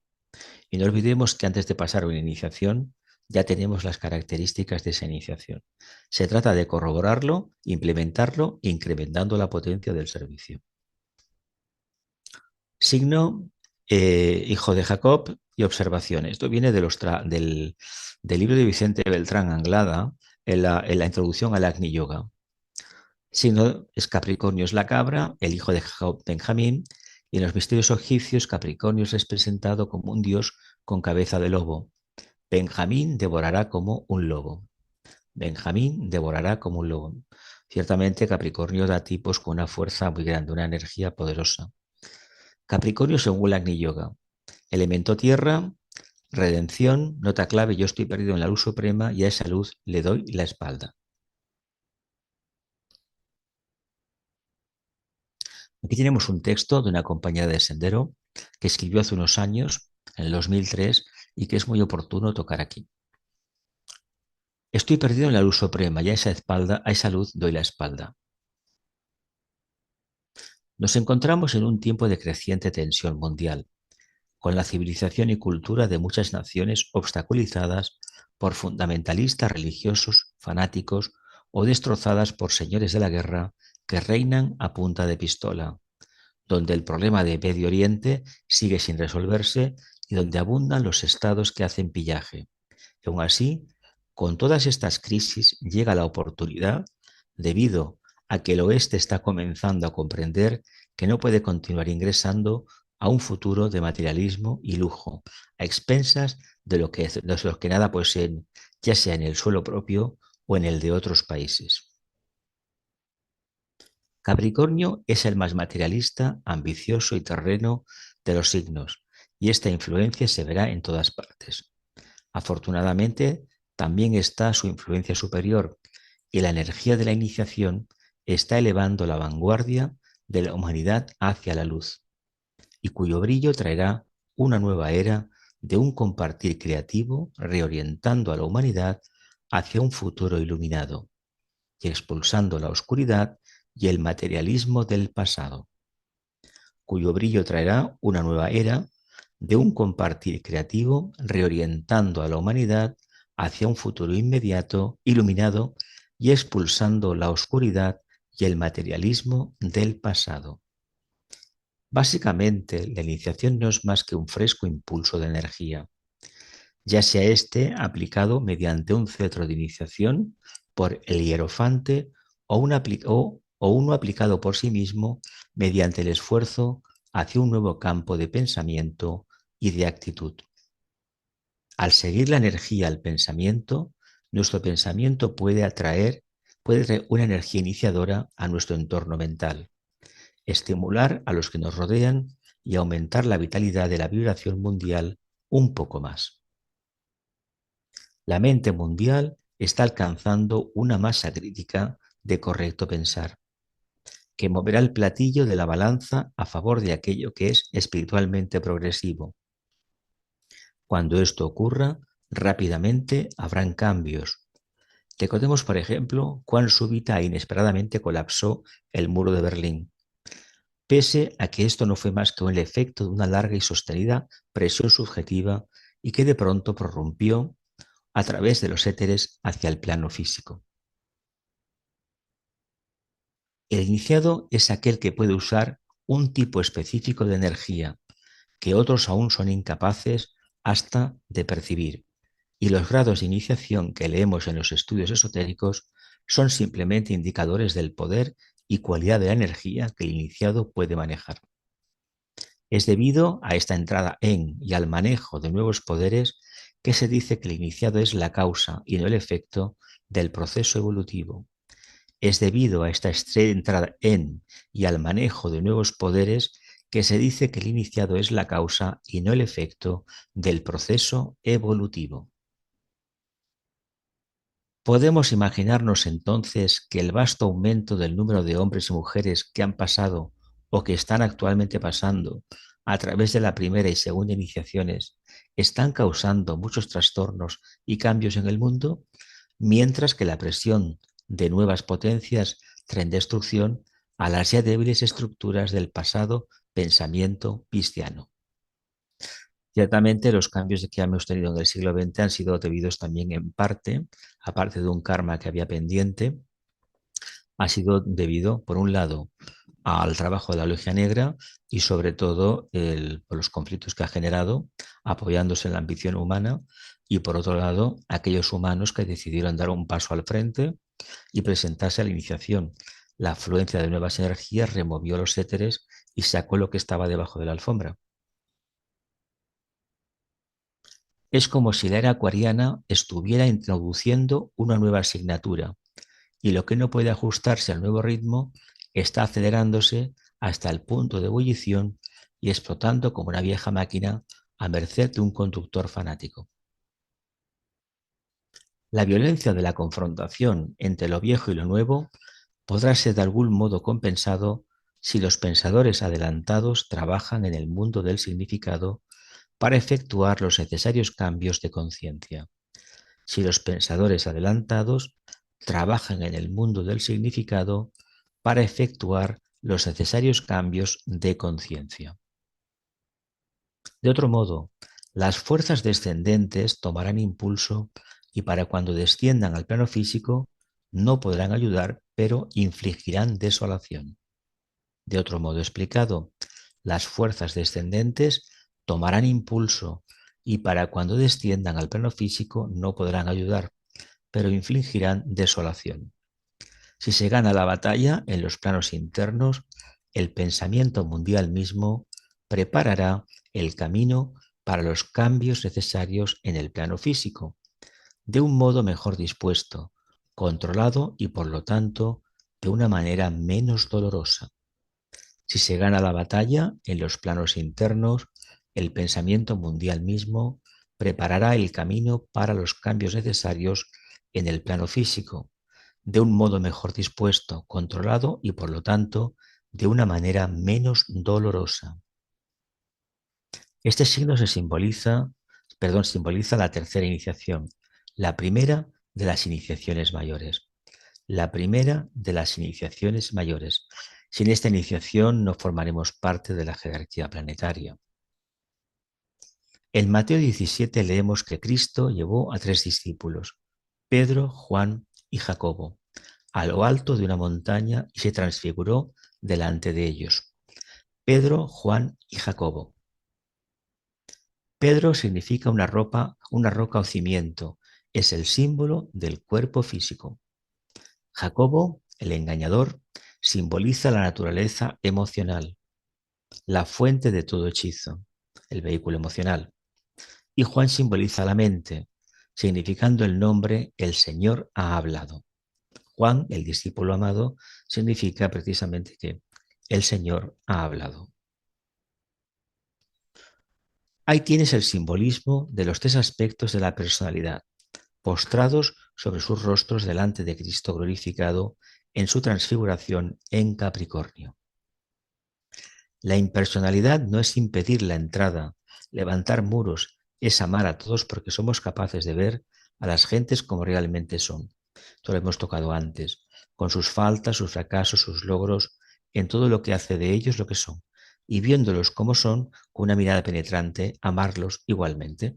[SPEAKER 1] Y no olvidemos que antes de pasar una iniciación, ya tenemos las características de esa iniciación. Se trata de corroborarlo, implementarlo, incrementando la potencia del servicio. Signo, hijo de Jacob y observación. Esto viene del libro de Vicente Beltrán Anglada en la introducción al Agni Yoga. Signo es Capricornio, es la cabra, el hijo de Jacob, Benjamín, y en los misterios egipcios Capricornio es representado como un dios con cabeza de lobo. Benjamín devorará como un lobo. Benjamín devorará como un lobo. Ciertamente Capricornio da tipos con una fuerza muy grande, una energía poderosa. Capricornio según el Agni Yoga. Elemento tierra, redención, nota clave: yo estoy perdido en la luz suprema y a esa luz le doy la espalda. Aquí tenemos un texto de una compañera de Sendero que escribió hace unos años, en el 2003, y que es muy oportuno tocar aquí. Estoy perdido en la luz suprema y a esa luz doy la espalda. Nos encontramos en un tiempo de creciente tensión mundial, con la civilización y cultura de muchas naciones obstaculizadas por fundamentalistas religiosos, fanáticos o destrozadas por señores de la guerra que reinan a punta de pistola, donde el problema de Medio Oriente sigue sin resolverse y donde abundan los estados que hacen pillaje. Y aún así, con todas estas crisis llega la oportunidad debido a que el oeste está comenzando a comprender que no puede continuar ingresando a un futuro de materialismo y lujo, a expensas de los que nada poseen, ya sea en el suelo propio o en el de otros países. Capricornio es el más materialista, ambicioso y terreno de los signos, y esta influencia se verá en todas partes. Afortunadamente, también está su influencia superior, y la energía de la iniciación está elevando la vanguardia de la humanidad hacia la luz, y cuyo brillo traerá una nueva era de un compartir creativo, reorientando a la humanidad hacia un futuro iluminado y expulsando la oscuridad y el materialismo del pasado, cuyo brillo traerá una nueva era de un compartir creativo, reorientando a la humanidad hacia un futuro inmediato, iluminado y expulsando la oscuridad y el materialismo del pasado. Básicamente, la iniciación no es más que un fresco impulso de energía, ya sea este aplicado mediante un cetro de iniciación por el hierofante o uno aplicado por sí mismo mediante el esfuerzo hacia un nuevo campo de pensamiento y de actitud. Al seguir la energía al pensamiento, nuestro pensamiento puede traer una energía iniciadora a nuestro entorno mental, estimular a los que nos rodean y aumentar la vitalidad de la vibración mundial un poco más. La mente mundial está alcanzando una masa crítica de correcto pensar, que moverá el platillo de la balanza a favor de aquello que es espiritualmente progresivo. Cuando esto ocurra, rápidamente habrán cambios. Recordemos, por ejemplo, cuán súbita e inesperadamente colapsó el muro de Berlín, pese a que esto no fue más que el efecto de una larga y sostenida presión subjetiva y que de pronto prorrumpió a través de los éteres hacia el plano físico. El iniciado es aquel que puede usar un tipo específico de energía que otros aún son incapaces hasta de percibir, y los grados de iniciación que leemos en los estudios esotéricos son simplemente indicadores del poder y cualidad de la energía que el iniciado puede manejar. Es debido a esta entrada en y al manejo de nuevos poderes que se dice que el iniciado es la causa y no el efecto del proceso evolutivo. Es debido a esta entrada en y al manejo de nuevos poderes que se dice que el iniciado es la causa y no el efecto del proceso evolutivo. Podemos imaginarnos entonces que el vasto aumento del número de hombres y mujeres que han pasado o que están actualmente pasando a través de la primera y segunda iniciaciones están causando muchos trastornos y cambios en el mundo, mientras que la presión de nuevas potencias traen destrucción a las ya débiles estructuras del pasado pensamiento cristiano. Ciertamente los cambios que hemos tenido en el siglo XX han sido debidos también en parte, aparte de un karma que había pendiente, ha sido debido, por un lado, al trabajo de la Logia Negra y sobre todo por los conflictos que ha generado, apoyándose en la ambición humana, y por otro lado, aquellos humanos que decidieron dar un paso al frente y presentarse a la iniciación. La afluencia de nuevas energías removió los éteres y sacó lo que estaba debajo de la alfombra. Es como si la era acuariana estuviera introduciendo una nueva asignatura y lo que no puede ajustarse al nuevo ritmo está acelerándose hasta el punto de ebullición y explotando como una vieja máquina a merced de un conductor fanático. La violencia de la confrontación entre lo viejo y lo nuevo podrá ser de algún modo compensado si los pensadores adelantados trabajan en el mundo del significado para efectuar los necesarios cambios de conciencia. Si los pensadores adelantados trabajan en el mundo del significado para efectuar los necesarios cambios de conciencia. De otro modo, las fuerzas descendentes tomarán impulso y para cuando desciendan al plano físico, no podrán ayudar, pero infligirán desolación. De otro modo explicado, las fuerzas descendentes tomarán impulso y para cuando desciendan al plano físico no podrán ayudar, pero infligirán desolación. Si se gana la batalla en los planos internos, el pensamiento mundial mismo preparará el camino para los cambios necesarios en el plano físico, de un modo mejor dispuesto, controlado y por lo tanto de una manera menos dolorosa. Si se gana la batalla en los planos internos, el pensamiento mundial mismo preparará el camino para los cambios necesarios en el plano físico, de un modo mejor dispuesto, controlado y por lo tanto de una manera menos dolorosa. Este signo simboliza la tercera iniciación, la primera de las iniciaciones mayores. La primera de las iniciaciones mayores. Sin esta iniciación no formaremos parte de la jerarquía planetaria. En Mateo 17 leemos que Cristo llevó a 3 discípulos, Pedro, Juan y Jacobo, a lo alto de una montaña y se transfiguró delante de ellos. Pedro, Juan y Jacobo. Pedro significa una roca o cimiento, es el símbolo del cuerpo físico. Jacobo, el engañador, simboliza la naturaleza emocional, la fuente de todo hechizo, el vehículo emocional. Y Juan simboliza la mente, significando el nombre El Señor ha hablado. Juan, el discípulo amado, significa precisamente que el Señor ha hablado. Ahí tienes el simbolismo de los 3 aspectos de la personalidad, postrados sobre sus rostros delante de Cristo glorificado en su transfiguración en Capricornio. La impersonalidad no es impedir la entrada, levantar muros, es amar a todos porque somos capaces de ver a las gentes como realmente son. Esto lo hemos tocado antes, con sus faltas, sus fracasos, sus logros, en todo lo que hace de ellos lo que son, y viéndolos como son, con una mirada penetrante, amarlos igualmente.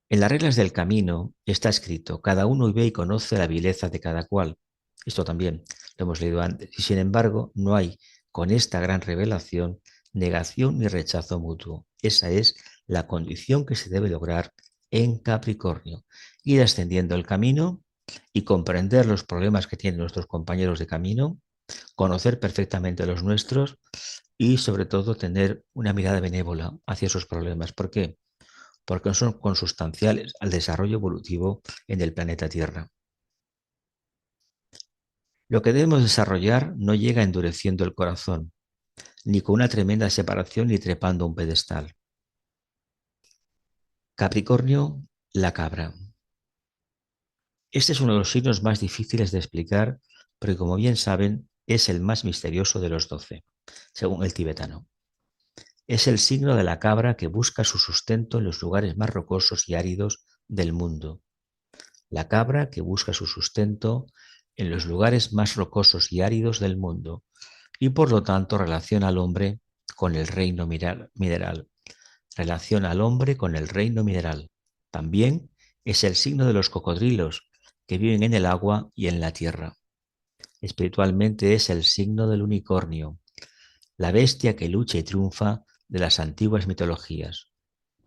[SPEAKER 1] En las reglas del camino está escrito, cada uno ve y conoce la vileza de cada cual. Esto también lo hemos leído antes. Y sin embargo, no hay con esta gran revelación negación ni rechazo mutuo. Esa es la condición que se debe lograr en Capricornio. Ir ascendiendo el camino y comprender los problemas que tienen nuestros compañeros de camino, conocer perfectamente los nuestros y sobre todo tener una mirada benévola hacia esos problemas. ¿Por qué? Porque son consustanciales al desarrollo evolutivo en el planeta Tierra. Lo que debemos desarrollar no llega endureciendo el corazón, ni con una tremenda separación ni trepando un pedestal. Capricornio, la cabra. Este es uno de los signos más difíciles de explicar, porque como bien saben, es el más misterioso de los 12, según el tibetano. Es el signo de la cabra que busca su sustento en los lugares más rocosos y áridos del mundo. La cabra que busca su sustento en los lugares más rocosos y áridos del mundo y por lo tanto relaciona al hombre con el reino mineral. Relaciona al hombre con el reino mineral. También es el signo de los cocodrilos que viven en el agua y en la tierra. Espiritualmente es el signo del unicornio, la bestia que lucha y triunfa de las antiguas mitologías.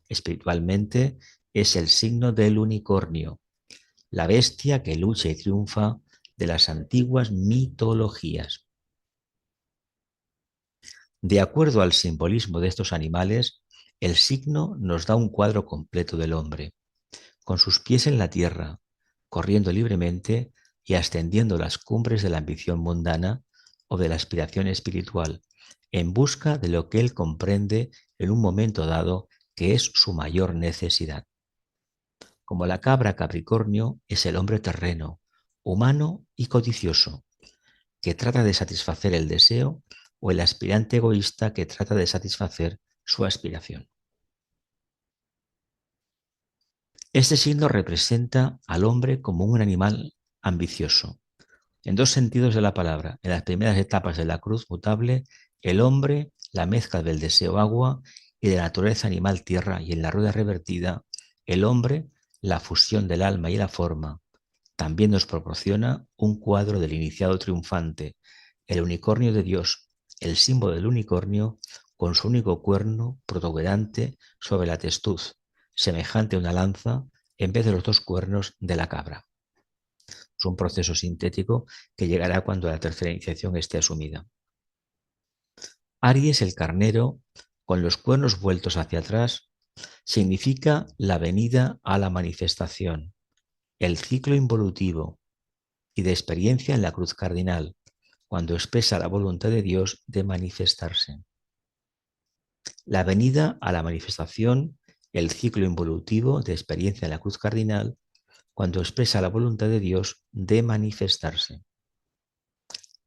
[SPEAKER 1] Espiritualmente es el signo del unicornio, la bestia que lucha y triunfa de las antiguas mitologías. De acuerdo al simbolismo de estos animales, el signo nos da un cuadro completo del hombre, con sus pies en la tierra, corriendo libremente y ascendiendo las cumbres de la ambición mundana o de la aspiración espiritual, en busca de lo que él comprende en un momento dado que es su mayor necesidad. Como la cabra Capricornio es el hombre terreno, humano y codicioso, que trata de satisfacer el deseo, o el aspirante egoísta que trata de satisfacer su aspiración. Este signo representa al hombre como un animal ambicioso, en 2 sentidos de la palabra. En las primeras etapas de la cruz mutable, el hombre, la mezcla del deseo agua y de la naturaleza animal tierra, y en la rueda revertida, el hombre, la fusión del alma y la forma, También nos proporciona un cuadro del iniciado triunfante, el unicornio de Dios, el símbolo del unicornio con su único cuerno protuberante sobre la testuz, semejante a una lanza en vez de los dos cuernos de la cabra. Es un proceso sintético que llegará cuando la tercera iniciación esté asumida. Aries, el carnero, con los cuernos vueltos hacia atrás, significa la venida a la manifestación, el ciclo involutivo y de experiencia en la cruz cardinal, cuando expresa la voluntad de Dios de manifestarse. La venida a la manifestación, el ciclo involutivo de experiencia en la cruz cardinal, cuando expresa la voluntad de Dios de manifestarse.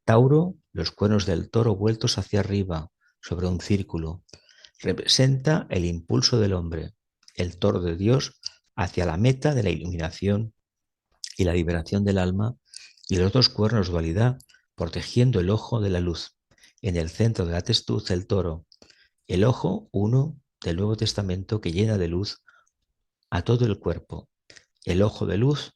[SPEAKER 1] Tauro, los cuernos del toro vueltos hacia arriba, sobre un círculo, representa el impulso del hombre, el toro de Dios, hacia la meta de la iluminación y la liberación del alma, y los dos cuernos dualidad, protegiendo el ojo de la luz. En el centro de la testuz, el toro, el ojo uno del Nuevo Testamento que llena de luz a todo el cuerpo. El ojo de luz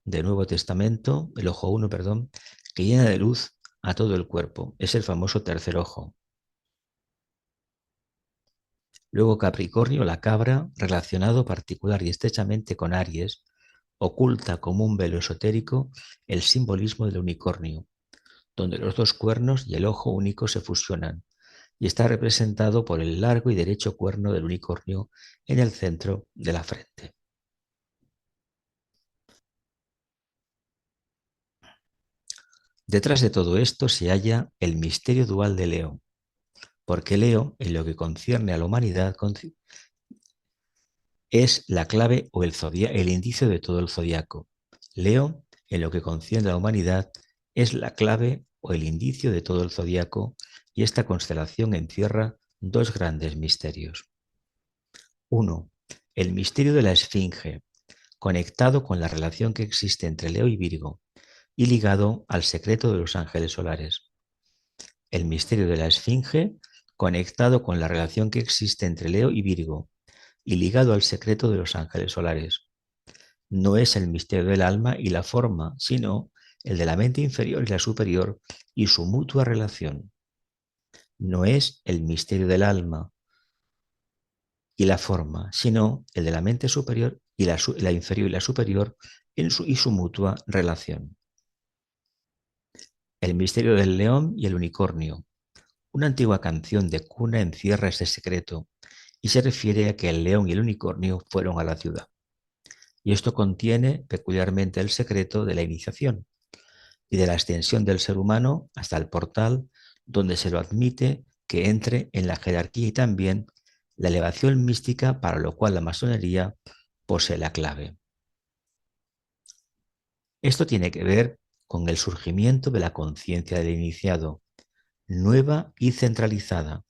[SPEAKER 1] del Nuevo Testamento, el ojo uno, perdón, que llena de luz a todo el cuerpo. Es el famoso tercer ojo. Luego Capricornio, la cabra, relacionado particular y estrechamente con Aries, oculta como un velo esotérico el simbolismo del unicornio, donde los dos cuernos y el ojo único se fusionan, y está representado por el largo y derecho cuerno del unicornio en el centro de la frente. Detrás de todo esto se halla el misterio dual de Leo, porque Leo, en lo que concierne a la humanidad, es la clave o el indicio de todo el zodiaco. Leo, en lo que concierne a la humanidad, es la clave o el indicio de todo el zodiaco, y esta constelación encierra dos grandes misterios. Uno, el misterio de la Esfinge, conectado con la relación que existe entre Leo y Virgo y ligado al secreto de los ángeles solares. El misterio de la Esfinge, conectado con la relación que existe entre Leo y Virgo y ligado al secreto de los ángeles solares. No es el misterio del alma y la forma, sino el de la mente inferior y la superior y su mutua relación. No es el misterio del alma y la forma, sino el de la mente superior y la inferior y la superior y su mutua relación. El misterio del león y el unicornio. Una antigua canción de cuna encierra este secreto y se refiere a que el león y el unicornio fueron a la ciudad. Y esto contiene peculiarmente el secreto de la iniciación y de la extensión del ser humano hasta el portal donde se lo admite que entre en la jerarquía y también la elevación mística, para lo cual la masonería posee la clave. Esto tiene que ver con el surgimiento de la conciencia del iniciado, nueva y centralizada,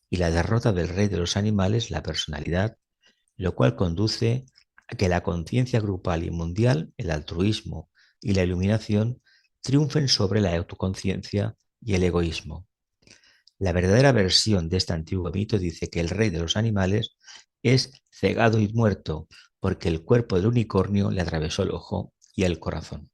[SPEAKER 1] y la derrota del rey de los animales, la personalidad, lo cual conduce a que la conciencia grupal y mundial, el altruismo y la iluminación triunfen sobre la autoconciencia y el egoísmo. La verdadera versión de este antiguo mito dice que el rey de los animales es cegado y muerto porque el cuerpo del unicornio le atravesó el ojo y el corazón.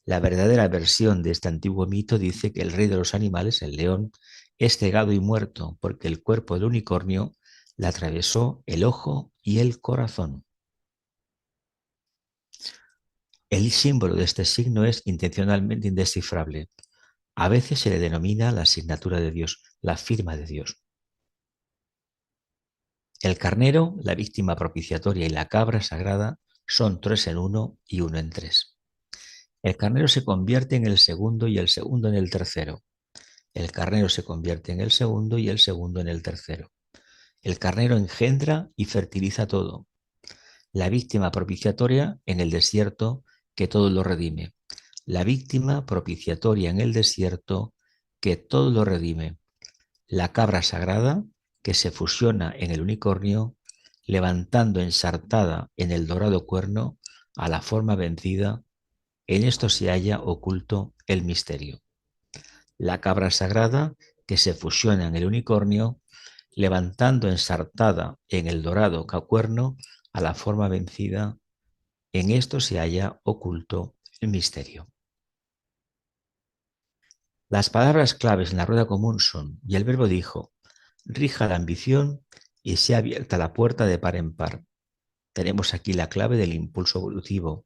[SPEAKER 1] La verdadera versión de este antiguo mito dice que el rey de los animales, el león, es cegado y muerto porque el cuerpo del unicornio le atravesó el ojo y el corazón. El símbolo de este signo es intencionalmente indescifrable. A veces se le denomina la asignatura de Dios, la firma de Dios. El carnero, la víctima propiciatoria y la cabra sagrada son tres en uno y uno en tres. El carnero se convierte en el segundo y el segundo en el tercero. El carnero se convierte en el segundo y el segundo en el tercero. El carnero engendra y fertiliza todo. La víctima propiciatoria en el desierto que todo lo redime. La víctima propiciatoria en el desierto que todo lo redime. La cabra sagrada que se fusiona en el unicornio, levantando ensartada en el dorado cuerno a la forma vencida. En esto se halla oculto el misterio. La cabra sagrada que se fusiona en el unicornio, levantando ensartada en el dorado cuerno a la forma vencida. En esto se halla oculto el misterio. Las palabras claves en la rueda común son, y el verbo dijo, rija la ambición y sea abierta la puerta de par en par. Tenemos aquí la clave del impulso evolutivo,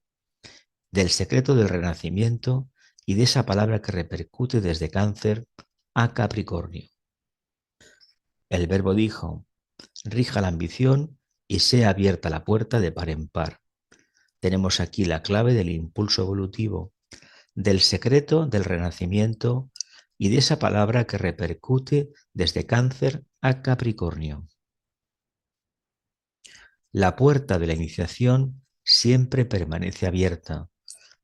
[SPEAKER 1] del secreto del renacimiento y de esa palabra que repercute desde Cáncer a Capricornio. El verbo dijo, rija la ambición y sea abierta la puerta de par en par. Tenemos aquí la clave del impulso evolutivo, del secreto del renacimiento y de esa palabra que repercute desde Cáncer a Capricornio. La puerta de la iniciación siempre permanece abierta,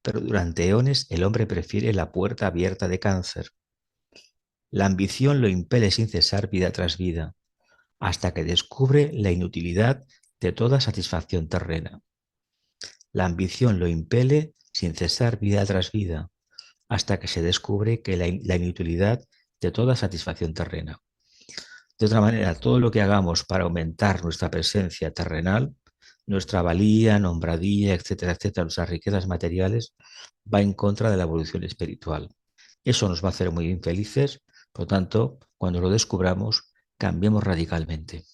[SPEAKER 1] pero durante eones el hombre prefiere la puerta abierta de Cáncer. La ambición lo impele sin cesar vida tras vida, hasta que descubre la inutilidad de toda satisfacción terrena. La ambición lo impele sin cesar vida tras vida, hasta que se descubre que la inutilidad de toda satisfacción terrena. De otra manera, todo lo que hagamos para aumentar nuestra presencia terrenal, nuestra valía, nombradía, etcétera, etcétera, nuestras riquezas materiales, va en contra de la evolución espiritual. Eso nos va a hacer muy infelices, por lo tanto, cuando lo descubramos, cambiemos radicalmente.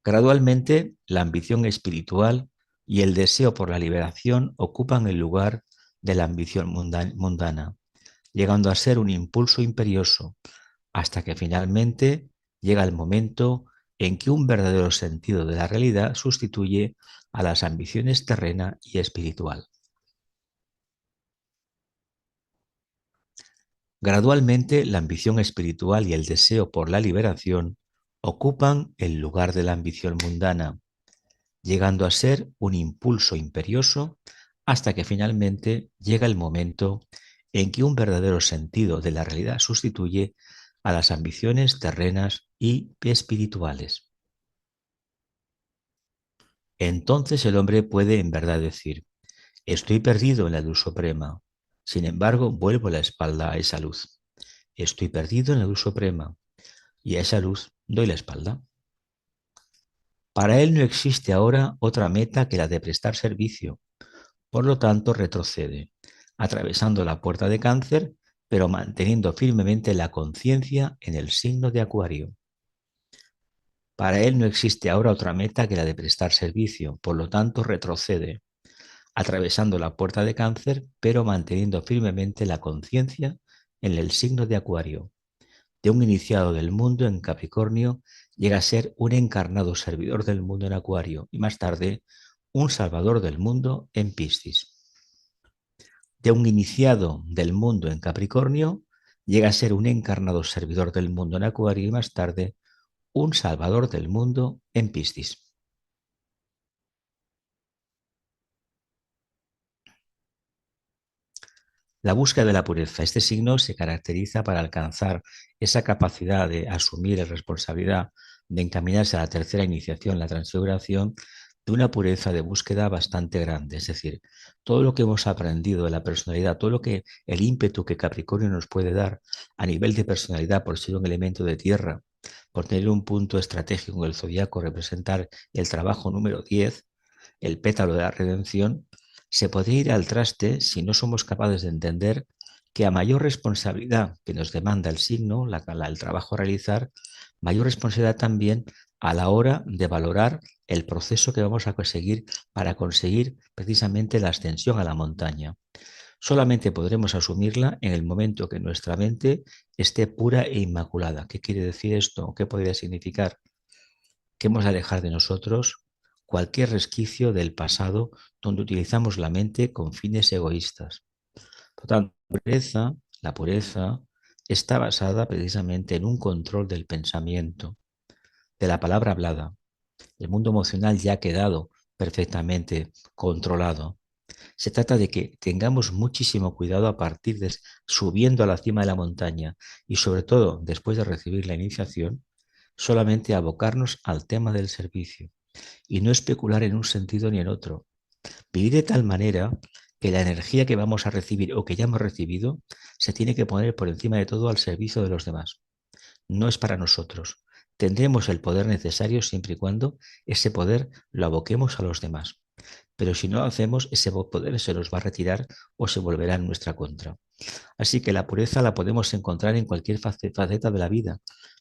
[SPEAKER 1] Gradualmente, la ambición espiritual y el deseo por la liberación ocupan el lugar de la ambición mundana, llegando a ser un impulso imperioso, hasta que finalmente llega el momento en que un verdadero sentido de la realidad sustituye a las ambiciones terrena y espiritual. Gradualmente, la ambición espiritual y el deseo por la liberación ocupan el lugar de la ambición mundana, llegando a ser un impulso imperioso hasta que finalmente llega el momento en que un verdadero sentido de la realidad sustituye a las ambiciones terrenas y espirituales. Entonces el hombre puede en verdad decir, estoy perdido en la luz suprema, sin embargo vuelvo la espalda a esa luz. Estoy perdido en la luz suprema y a esa luz doy la espalda. Para él no existe ahora otra meta que la de prestar servicio. Por lo tanto, retrocede, atravesando la puerta de Cáncer, pero manteniendo firmemente la conciencia en el signo de Acuario. Para él no existe ahora otra meta que la de prestar servicio, por lo tanto, retrocede, atravesando la puerta de Cáncer, pero manteniendo firmemente la conciencia en el signo de Acuario. De un iniciado del mundo en Capricornio, llega a ser un encarnado servidor del mundo en Acuario y más tarde un salvador del mundo en Piscis. De un iniciado del mundo en Capricornio, llega a ser un encarnado servidor del mundo en Acuario y más tarde un salvador del mundo en Piscis. La búsqueda de la pureza. Este signo se caracteriza para alcanzar esa capacidad de asumir la responsabilidad de encaminarse a la tercera iniciación, la transfiguración, de una pureza de búsqueda bastante grande. Es decir, todo lo que hemos aprendido de la personalidad, todo lo que el ímpetu que Capricornio nos puede dar a nivel de personalidad por ser un elemento de tierra, por tener un punto estratégico en el zodiaco, representar el trabajo número 10, el pétalo de la redención, se podría ir al traste si no somos capaces de entender que a mayor responsabilidad que nos demanda el signo, el trabajo a realizar, mayor responsabilidad también a la hora de valorar el proceso que vamos a conseguir para conseguir precisamente la ascensión a la montaña. Solamente podremos asumirla en el momento que nuestra mente esté pura e inmaculada. ¿Qué quiere decir esto? ¿Qué podría significar? Que hemos de alejar de nosotros cualquier resquicio del pasado donde utilizamos la mente con fines egoístas. Por tanto, la pureza está basada precisamente en un control del pensamiento, de la palabra hablada. El mundo emocional ya ha quedado perfectamente controlado. Se trata de que tengamos muchísimo cuidado a partir de subiendo a la cima de la montaña y sobre todo después de recibir la iniciación, solamente abocarnos al tema del servicio y no especular en un sentido ni en otro. Vivir de tal manera que la energía que vamos a recibir o que ya hemos recibido se tiene que poner por encima de todo al servicio de los demás. No es para nosotros. tendremos el poder necesario siempre y cuando ese poder lo aboquemos a los demás. Pero si no lo hacemos, ese poder se nos va a retirar o se volverá en nuestra contra. Así que la pureza la podemos encontrar en cualquier faceta de la vida,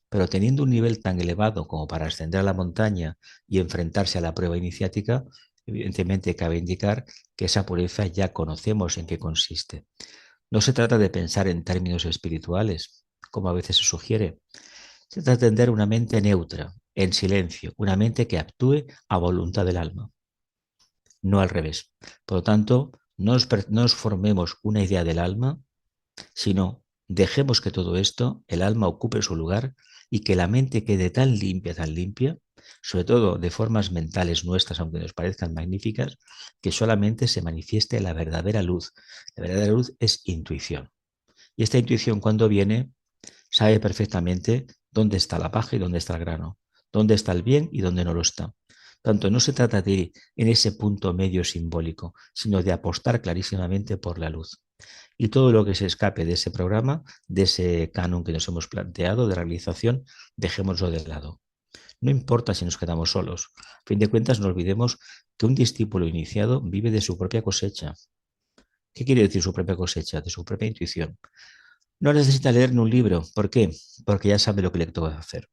[SPEAKER 1] pero teniendo un nivel tan elevado como para ascender a la montaña y enfrentarse a la prueba iniciática, evidentemente cabe indicar que esa pureza ya conocemos en qué consiste. No se trata de pensar en términos espirituales, como a veces se sugiere. Se trata de tener una mente neutra, en silencio, una mente que actúe a voluntad del alma, no al revés. Por lo tanto, no nos formemos una idea del alma, sino dejemos que todo esto, el alma ocupe su lugar y que la mente quede tan limpia, sobre todo de formas mentales nuestras, aunque nos parezcan magníficas, que solamente se manifieste la verdadera luz. La verdadera luz es intuición. Y esta intuición, cuando viene, sabe perfectamente dónde está la paja y dónde está el grano, dónde está el bien y dónde no lo está. Tanto no se trata de ir en ese punto medio simbólico, sino de apostar clarísimamente por la luz. Y todo lo que se escape de ese programa, de ese canon que nos hemos planteado de realización, dejémoslo de lado. No importa si nos quedamos solos. A fin de cuentas, no olvidemos que un discípulo iniciado vive de su propia cosecha. ¿Qué quiere decir su propia cosecha? De su propia intuición. No necesita leer ni un libro. ¿Por qué? Porque ya sabe lo que le toca hacer.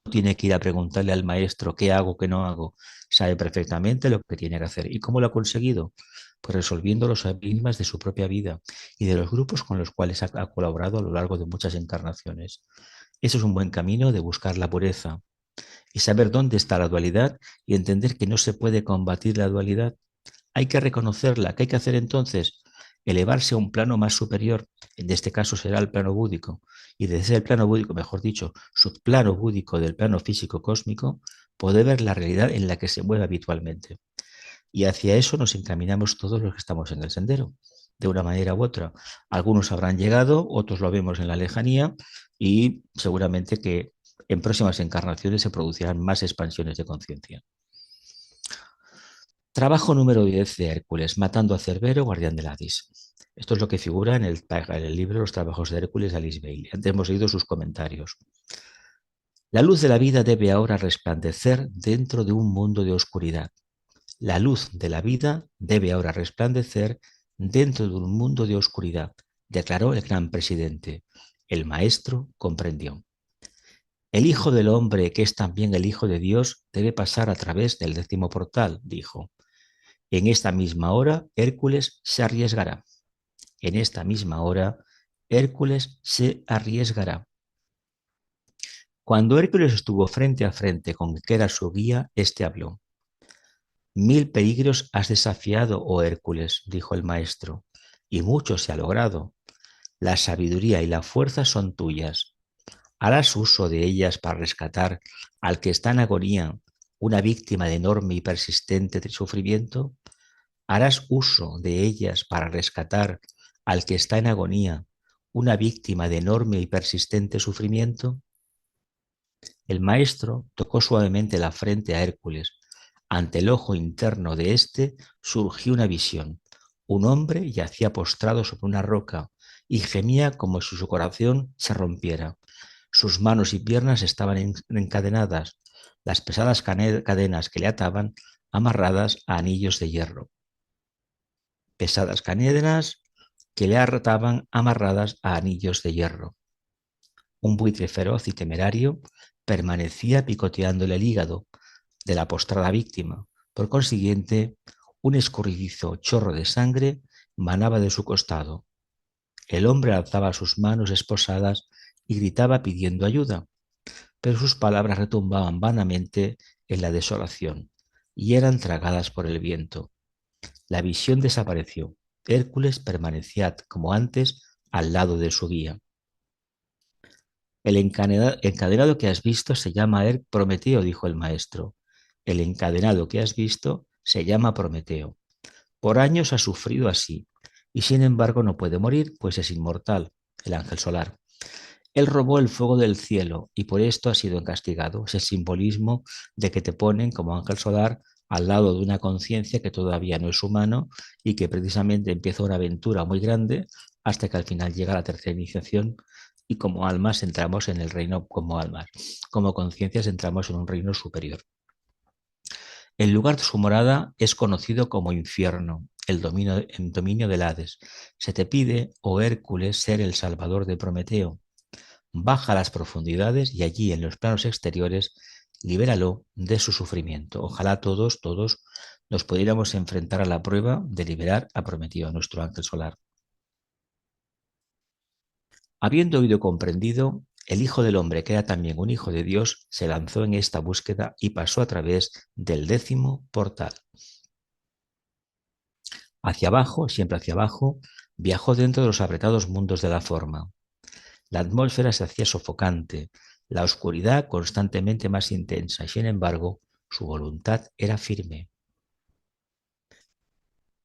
[SPEAKER 1] No tiene que ir a preguntarle al maestro qué hago, qué no hago. Sabe perfectamente lo que tiene que hacer. ¿Y cómo lo ha conseguido? Pues resolviendo los enigmas de su propia vida y de los grupos con los cuales ha colaborado a lo largo de muchas encarnaciones. Eso es un buen camino de buscar la pureza y saber dónde está la dualidad y entender que no se puede combatir la dualidad. Hay que reconocerla. ¿Qué hay que hacer entonces? Elevarse a un plano más superior. En este caso será el plano búdico. Y desde el plano búdico, mejor dicho, subplano búdico del plano físico cósmico, poder ver la realidad en la que se mueve habitualmente. Y hacia eso nos encaminamos todos los que estamos en el sendero, de una manera u otra. Algunos habrán llegado, otros lo vemos en la lejanía y seguramente que en próximas encarnaciones se producirán más expansiones de conciencia. Trabajo número 10 de Hércules, matando a Cerbero, guardián del Hades. Esto es lo que figura en el libro Los trabajos de Hércules de Alice Bailey. Antes hemos leído sus comentarios. La luz de la vida debe ahora resplandecer dentro de un mundo de oscuridad. La luz de la vida debe ahora resplandecer dentro de un mundo de oscuridad, declaró el gran presidente. El maestro comprendió. El Hijo del Hombre, que es también el Hijo de Dios, debe pasar a través del 10º portal, dijo. En esta misma hora, Hércules se arriesgará. En esta misma hora, Hércules se arriesgará. Cuando Hércules estuvo frente a frente con el que era su guía, éste habló. 1000 peligros has desafiado, oh Hércules, dijo el maestro, y mucho se ha logrado. La sabiduría y la fuerza son tuyas. ¿Harás uso de ellas para rescatar al que está en agonía, una víctima de enorme y persistente sufrimiento? ¿Harás uso de ellas para rescatar al que está en agonía, una víctima de enorme y persistente sufrimiento? El maestro tocó suavemente la frente a Hércules. Ante el ojo interno de éste surgió una visión. Un hombre yacía postrado sobre una roca y gemía como si su corazón se rompiera. Sus manos y piernas estaban encadenadas, las pesadas cadenas que le ataban amarradas a anillos de hierro. Pesadas cadenas que le ataban amarradas a anillos de hierro. Un buitre feroz y temerario permanecía picoteándole el hígado de la postrada víctima. Por consiguiente, un escurridizo chorro de sangre manaba de su costado. El hombre alzaba sus manos esposadas y gritaba pidiendo ayuda, pero sus palabras retumbaban vanamente en la desolación y eran tragadas por el viento. La visión desapareció. Hércules permanecía como antes al lado de su guía. El encadenado que has visto se llama Prometeo, dijo el maestro. El encadenado que has visto se llama Prometeo. Por años ha sufrido así, y sin embargo no puede morir, pues es inmortal, el ángel solar. Él robó el fuego del cielo y por esto ha sido castigado. Es el simbolismo de que te ponen como ángel solar al lado de una conciencia que todavía no es humano y que precisamente empieza una aventura muy grande hasta que al final llega la tercera iniciación y como almas entramos en el reino como almas, como conciencias entramos en un reino superior. El lugar de su morada es conocido como infierno, el dominio del Hades. Se te pide, oh Hércules, ser el salvador de Prometeo. Baja a las profundidades y allí en los planos exteriores libéralo de su sufrimiento. Ojalá todos nos pudiéramos enfrentar a la prueba de liberar a Prometeo, nuestro ángel solar. Habiendo oído y comprendido, el Hijo del Hombre, que era también un Hijo de Dios, se lanzó en esta búsqueda y pasó a través del 10º portal. Hacia abajo, siempre hacia abajo, viajó dentro de los apretados mundos de la forma. La atmósfera se hacía sofocante, la oscuridad constantemente más intensa y, sin embargo, su voluntad era firme.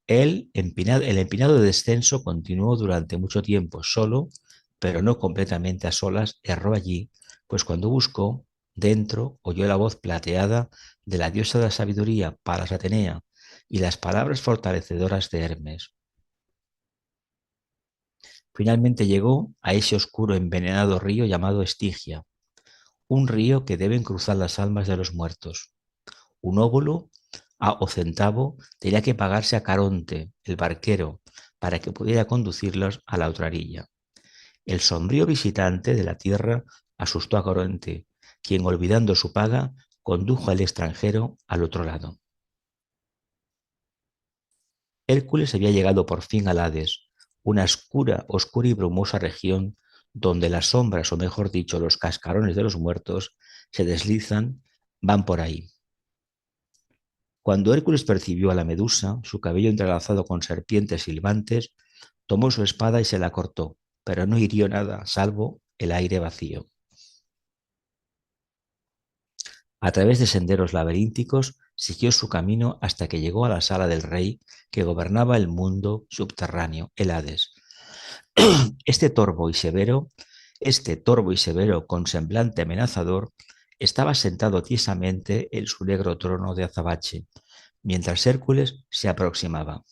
[SPEAKER 1] El empinado descenso continuó durante mucho tiempo solo, pero no completamente a solas, erró allí, pues cuando buscó, dentro oyó la voz plateada de la diosa de la sabiduría, Palas Atenea, y las palabras fortalecedoras de Hermes. Finalmente llegó a ese oscuro envenenado río llamado Estigia, un río que deben cruzar las almas de los muertos. Un óvulo o centavo tenía que pagarse a Caronte, el barquero, para que pudiera conducirlos a la otra orilla. El sombrío visitante de la tierra asustó a Caronte, quien, olvidando su paga, condujo al extranjero al otro lado. Hércules había llegado por fin al Hades, una oscura y brumosa región donde las sombras, o mejor dicho, los cascarones de los muertos, se deslizan, van por ahí. Cuando Hércules percibió a la medusa, su cabello entrelazado con serpientes silbantes, tomó su espada y se la cortó, pero no hirió nada, salvo el aire vacío. A través de senderos laberínticos, siguió su camino hasta que llegó a la sala del rey que gobernaba el mundo subterráneo, el Hades. Este este torvo y severo, con semblante amenazador, estaba sentado tiesamente en su negro trono de azabache, mientras Hércules se aproximaba.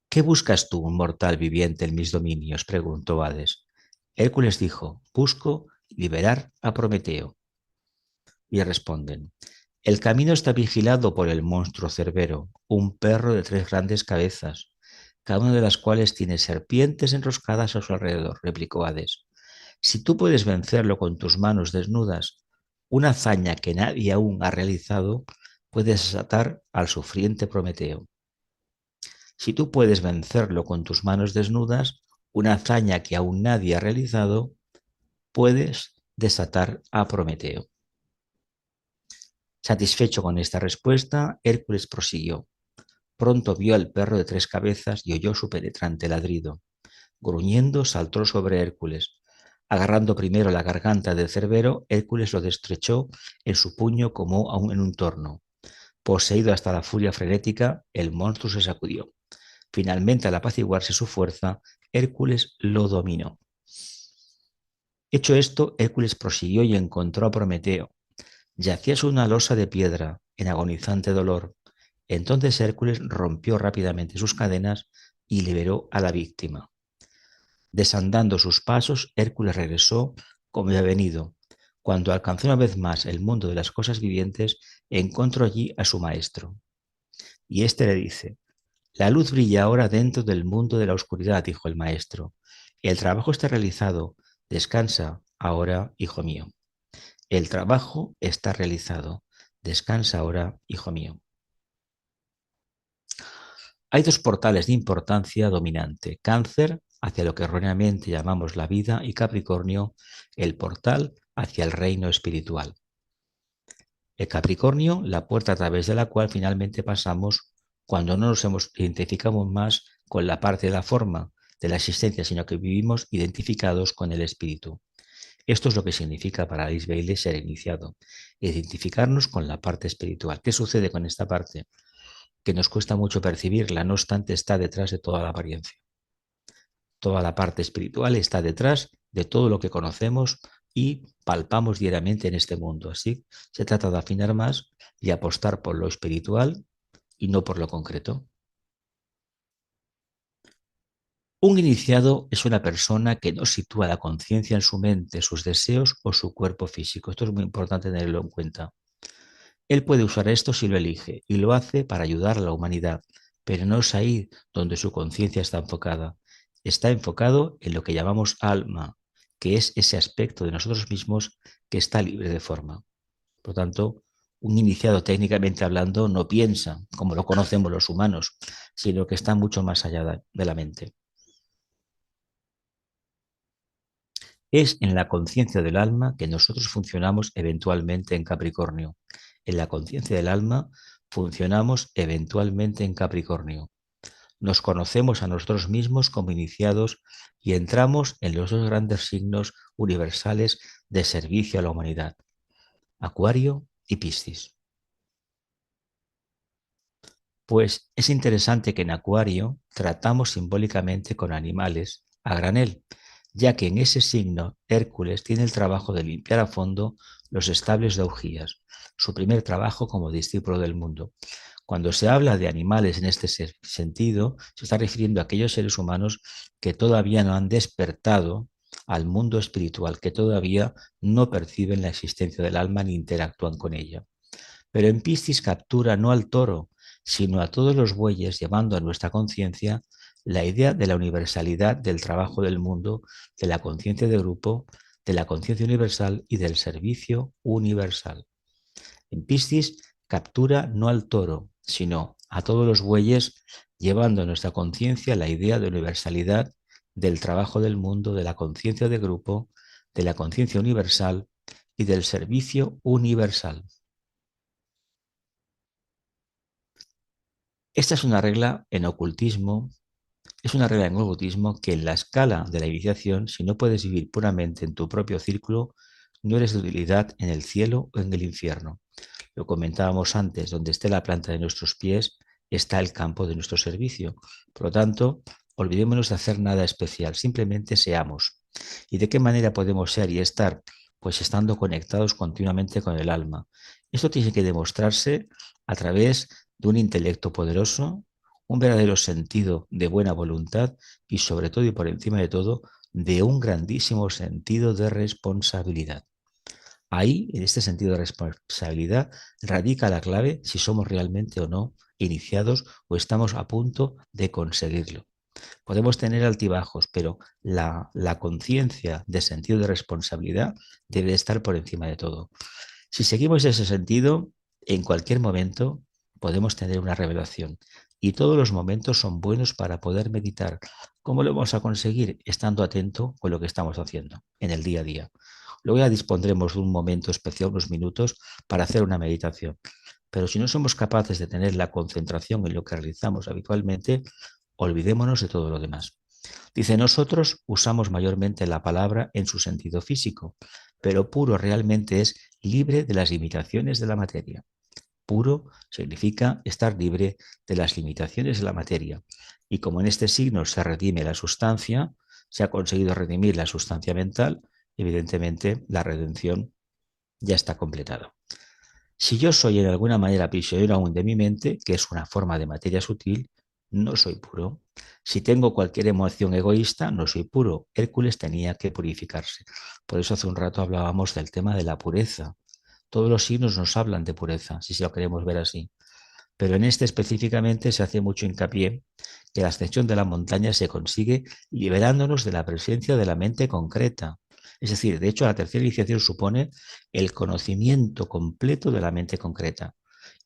[SPEAKER 1] ¿Qué buscas tú, un mortal viviente en mis dominios?, preguntó Hades. Hércules dijo, busco liberar a Prometeo. Y responden, el camino está vigilado por el monstruo Cerbero, un perro de 3 grandes cabezas, cada una de las cuales tiene serpientes enroscadas a su alrededor, replicó Hades. Si tú puedes vencerlo con tus manos desnudas, una hazaña que nadie aún ha realizado, puedes desatar al sufriente Prometeo. Si tú puedes vencerlo con tus manos desnudas, una hazaña que aún nadie ha realizado, puedes desatar a Prometeo. Satisfecho con esta respuesta, Hércules prosiguió. Pronto vio al perro de 3 cabezas y oyó su penetrante ladrido. Gruñendo, saltó sobre Hércules. Agarrando primero la garganta del Cerbero, Hércules lo destrechó en su puño como en un torno. Poseído hasta la furia frenética, el monstruo se sacudió. Finalmente, al apaciguarse su fuerza, Hércules lo dominó. Hecho esto, Hércules prosiguió y encontró a Prometeo. Yacía sobre una losa de piedra, en agonizante dolor. Entonces Hércules rompió rápidamente sus cadenas y liberó a la víctima. Desandando sus pasos, Hércules regresó como había venido. Cuando alcanzó una vez más el mundo de las cosas vivientes, encontró allí a su maestro. Y éste le dice, la luz brilla ahora dentro del mundo de la oscuridad, dijo el maestro. El trabajo está realizado. Descansa ahora, hijo mío. El trabajo está realizado. Descansa ahora, hijo mío. Hay 2 portales de importancia dominante. Cáncer, hacia lo que erróneamente llamamos la vida, y Capricornio, el portal hacia el reino espiritual. El Capricornio, la puerta a través de la cual finalmente pasamos cuando no nos identificamos más con la parte de la forma de la existencia, sino que vivimos identificados con el espíritu. Esto es lo que significa para Alice Bailey ser iniciado, identificarnos con la parte espiritual. ¿Qué sucede con esta parte? Que nos cuesta mucho percibirla, no obstante está detrás de toda la apariencia. Toda la parte espiritual está detrás de todo lo que conocemos y palpamos diariamente en este mundo. Así se trata de afinar más y apostar por lo espiritual y no por lo concreto. Un iniciado es una persona que no sitúa la conciencia en su mente, sus deseos o su cuerpo físico. Esto es muy importante tenerlo en cuenta. Él puede usar esto si lo elige y lo hace para ayudar a la humanidad, pero no es ahí donde su conciencia está enfocada. Está enfocado en lo que llamamos alma, que es ese aspecto de nosotros mismos que está libre de forma. Por lo tanto, un iniciado técnicamente hablando no piensa como lo conocemos los humanos, sino que está mucho más allá de la mente. Es en la conciencia del alma que nosotros funcionamos eventualmente en Capricornio. En la conciencia del alma funcionamos eventualmente en Capricornio. Nos conocemos a nosotros mismos como iniciados y entramos en los dos grandes signos universales de servicio a la humanidad, Acuario y Piscis. Pues es interesante que en Acuario tratamos simbólicamente con animales a granel, ya que en ese signo Hércules tiene el trabajo de limpiar a fondo los establos de Augías, su primer trabajo como discípulo del mundo. Cuando se habla de animales en este sentido, se está refiriendo a aquellos seres humanos que todavía no han despertado al mundo espiritual, que todavía no perciben la existencia del alma ni interactúan con ella. Pero en Piscis captura no al toro, sino a todos los bueyes, llevando a nuestra conciencia la idea de la universalidad del trabajo del mundo, de la conciencia de grupo, de la conciencia universal y del servicio universal. En Piscis captura no al toro, sino a todos los bueyes, llevando a nuestra conciencia la idea de universalidad del trabajo del mundo, de la conciencia de grupo, de la conciencia universal y del servicio universal. Esta es una regla en ocultismo, es una regla en ocultismo que en la escala de la iniciación, si no puedes vivir puramente en tu propio círculo, no eres de utilidad en el cielo o en el infierno. Lo comentábamos antes, donde esté la planta de nuestros pies, está el campo de nuestro servicio. Por lo tanto, olvidémonos de hacer nada especial, simplemente seamos. ¿Y de qué manera podemos ser y estar? Pues estando conectados continuamente con el alma. Esto tiene que demostrarse a través de un intelecto poderoso, un verdadero sentido de buena voluntad y sobre todo y por encima de todo, de un grandísimo sentido de responsabilidad. Ahí, en este sentido de responsabilidad, radica la clave si somos realmente o no iniciados o estamos a punto de conseguirlo. Podemos tener altibajos, pero la conciencia de sentido de responsabilidad debe estar por encima de todo. Si seguimos ese sentido, en cualquier momento podemos tener una revelación y todos los momentos son buenos para poder meditar. ¿Cómo lo vamos a conseguir? Estando atento con lo que estamos haciendo en el día a día. Luego ya dispondremos de un momento especial, unos minutos, para hacer una meditación. Pero si no somos capaces de tener la concentración en lo que realizamos habitualmente, olvidémonos de todo lo demás. Dice, nosotros usamos mayormente la palabra en su sentido físico, pero puro realmente es libre de las limitaciones de la materia. Puro significa estar libre de las limitaciones de la materia. Y como en este signo se redime la sustancia, se ha conseguido redimir la sustancia mental, evidentemente la redención ya está completada. Si yo soy en alguna manera prisionero aún de mi mente, que es una forma de materia sutil, no soy puro. Si tengo cualquier emoción egoísta, no soy puro. Hércules tenía que purificarse. Por eso hace un rato hablábamos del tema de la pureza. Todos los signos nos hablan de pureza, si lo queremos ver así. Pero en este específicamente se hace mucho hincapié que la ascensión de la montaña se consigue liberándonos de la presencia de la mente concreta. Es decir, de hecho, la tercera iniciación supone el conocimiento completo de la mente concreta.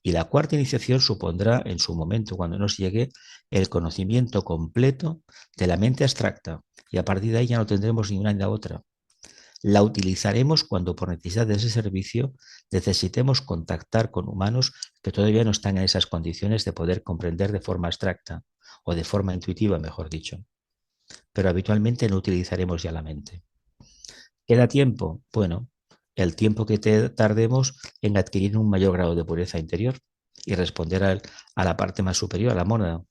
[SPEAKER 1] Y la cuarta iniciación supondrá, en su momento, cuando nos llegue, el conocimiento completo de la mente abstracta. Y a partir de ahí ya no tendremos ni una ni la otra. La utilizaremos cuando por necesidad de ese servicio necesitemos contactar con humanos que todavía no están en esas condiciones de poder comprender de forma abstracta o de forma intuitiva, mejor dicho. Pero habitualmente no utilizaremos ya la mente. ¿Queda tiempo? Bueno, el tiempo que tardemos en adquirir un mayor grado de pureza interior y responder a la parte más superior, a la mónada.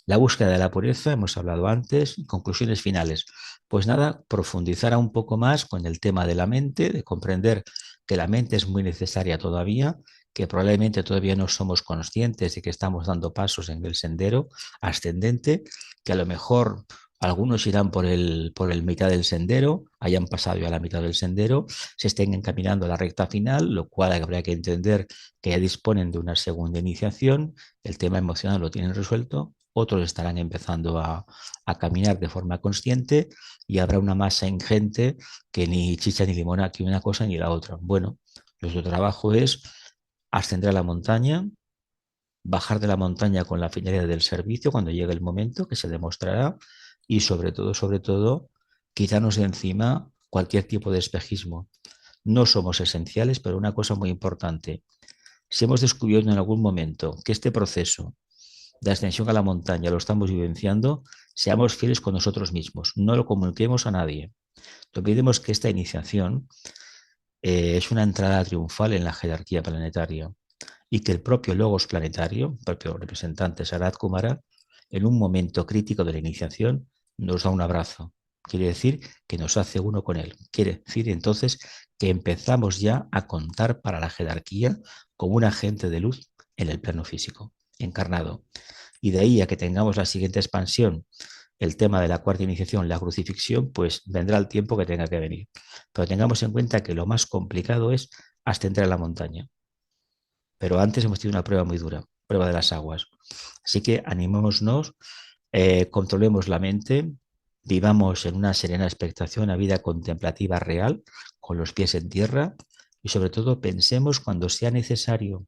[SPEAKER 1] La búsqueda de la pureza, hemos hablado antes, conclusiones finales. Pues nada, profundizar un poco más con el tema de la mente, de comprender que la mente es muy necesaria todavía, que probablemente todavía no somos conscientes de que estamos dando pasos en el sendero ascendente que a lo mejor algunos irán por el mitad del sendero, hayan pasado ya la mitad del sendero, se estén encaminando a la recta final, lo cual habría que entender que ya disponen de una segunda iniciación, el tema emocional lo tienen resuelto, otros estarán empezando a caminar de forma consciente y habrá una masa ingente que ni chicha ni limona, aquí una cosa ni la otra. Bueno, nuestro trabajo es ascender a la montaña, bajar de la montaña con la finalidad del servicio cuando llegue el momento que se demostrará y sobre todo, quitarnos de encima cualquier tipo de espejismo. No somos esenciales, pero una cosa muy importante, si hemos descubierto en algún momento que este proceso de ascensión a la montaña lo estamos vivenciando, seamos fieles con nosotros mismos, no lo comuniquemos a nadie. Olvidemos que esta iniciación es una entrada triunfal en la jerarquía planetaria y que el propio Logos planetario, el propio representante Sarat Kumara, en un momento crítico de la iniciación, nos da un abrazo. Quiere decir que nos hace uno con él. Quiere decir entonces que empezamos ya a contar para la jerarquía como un agente de luz en el plano físico, encarnado. Y de ahí a que tengamos la siguiente expansión, el tema de la cuarta iniciación, la crucifixión, pues vendrá el tiempo que tenga que venir. Pero tengamos en cuenta que lo más complicado es ascender a la montaña. Pero antes hemos tenido una prueba muy dura, prueba de las aguas. Así que animémonos, controlemos la mente, vivamos en una serena expectación a vida contemplativa real, con los pies en tierra y sobre todo pensemos cuando sea necesario.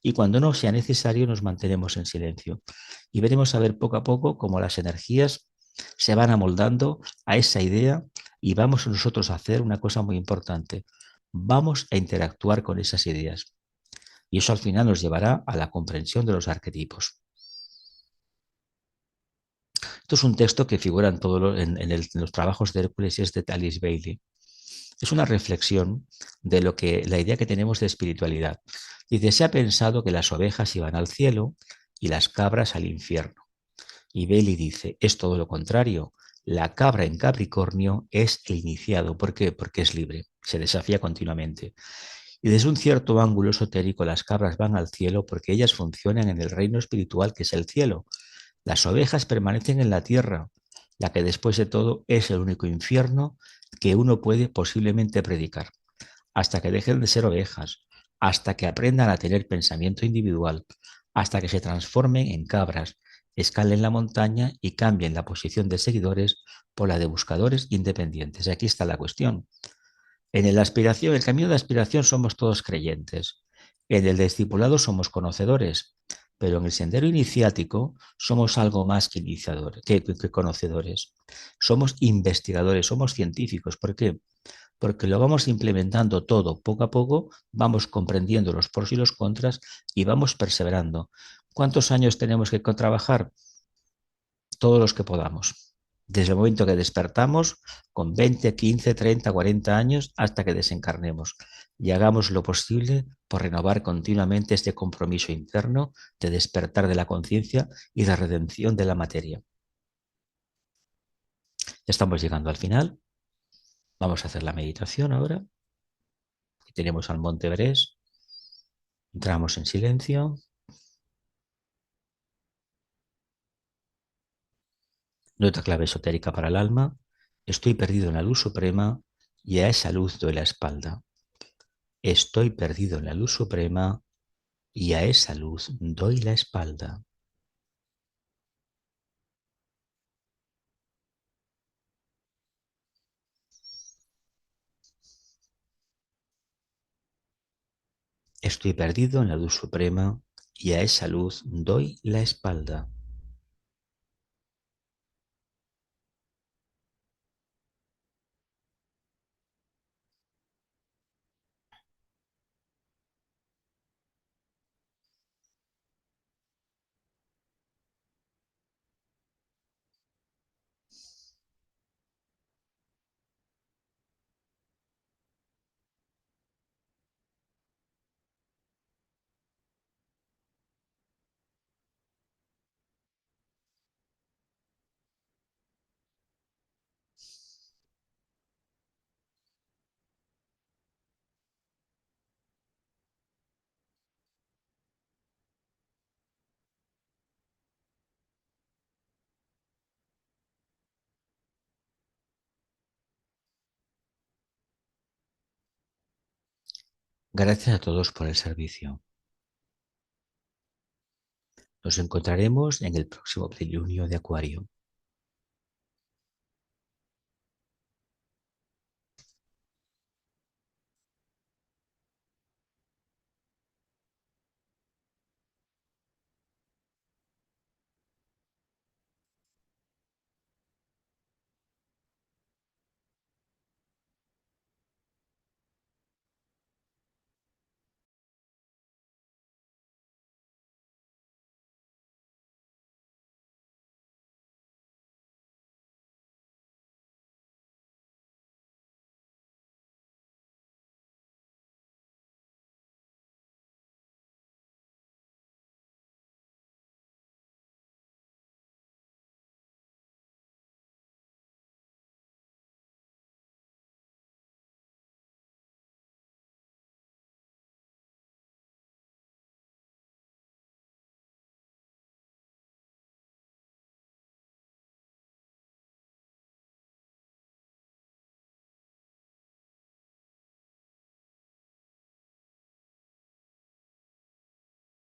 [SPEAKER 1] Y cuando no sea necesario nos mantenemos en silencio. Y veremos a ver poco a poco cómo las energías se van amoldando a esa idea y vamos nosotros a hacer una cosa muy importante. Vamos a interactuar con esas ideas. Y eso al final nos llevará a la comprensión de los arquetipos. Esto es un texto que figura en, en los trabajos de Hércules y es de Alice Bailey. Es una reflexión de lo que la idea que tenemos de espiritualidad. Dice, se ha pensado que las ovejas iban al cielo y las cabras al infierno. Y Bailey dice, es todo lo contrario. La cabra en Capricornio es el iniciado. ¿Por qué? Porque es libre, se desafía continuamente. Y desde un cierto ángulo esotérico, las cabras van al cielo porque ellas funcionan en el reino espiritual que es el cielo. Las ovejas permanecen en la tierra, la que después de todo es el único infierno que uno puede posiblemente predicar, hasta que dejen de ser ovejas, hasta que aprendan a tener pensamiento individual, hasta que se transformen en cabras, escalen la montaña y cambien la posición de seguidores por la de buscadores independientes. Aquí está la cuestión. En el aspiración, el camino de aspiración somos todos creyentes. En el discipulado somos conocedores, pero en el sendero iniciático somos algo más que iniciadores, que conocedores. Somos investigadores, somos científicos. ¿Por qué? Porque lo vamos implementando todo poco a poco, vamos comprendiendo los pros y los contras y vamos perseverando. ¿Cuántos años tenemos que trabajar? Todos los que podamos. Desde el momento que despertamos, con 20, 15, 30, 40 años, hasta que desencarnemos. Y hagamos lo posible por renovar continuamente este compromiso interno de despertar de la conciencia y de redención de la materia. Ya estamos llegando al final. Vamos a hacer la meditación ahora. Tenemos al Monte Everest. Entramos en silencio. Nota clave esotérica para el alma. Estoy perdido en la luz suprema y a esa luz doy la espalda. Estoy perdido en la luz suprema y a esa luz doy la espalda. Estoy perdido en la luz suprema y a esa luz doy la espalda. Gracias a todos por el servicio. Nos encontraremos en el próximo plenilunio de Acuario.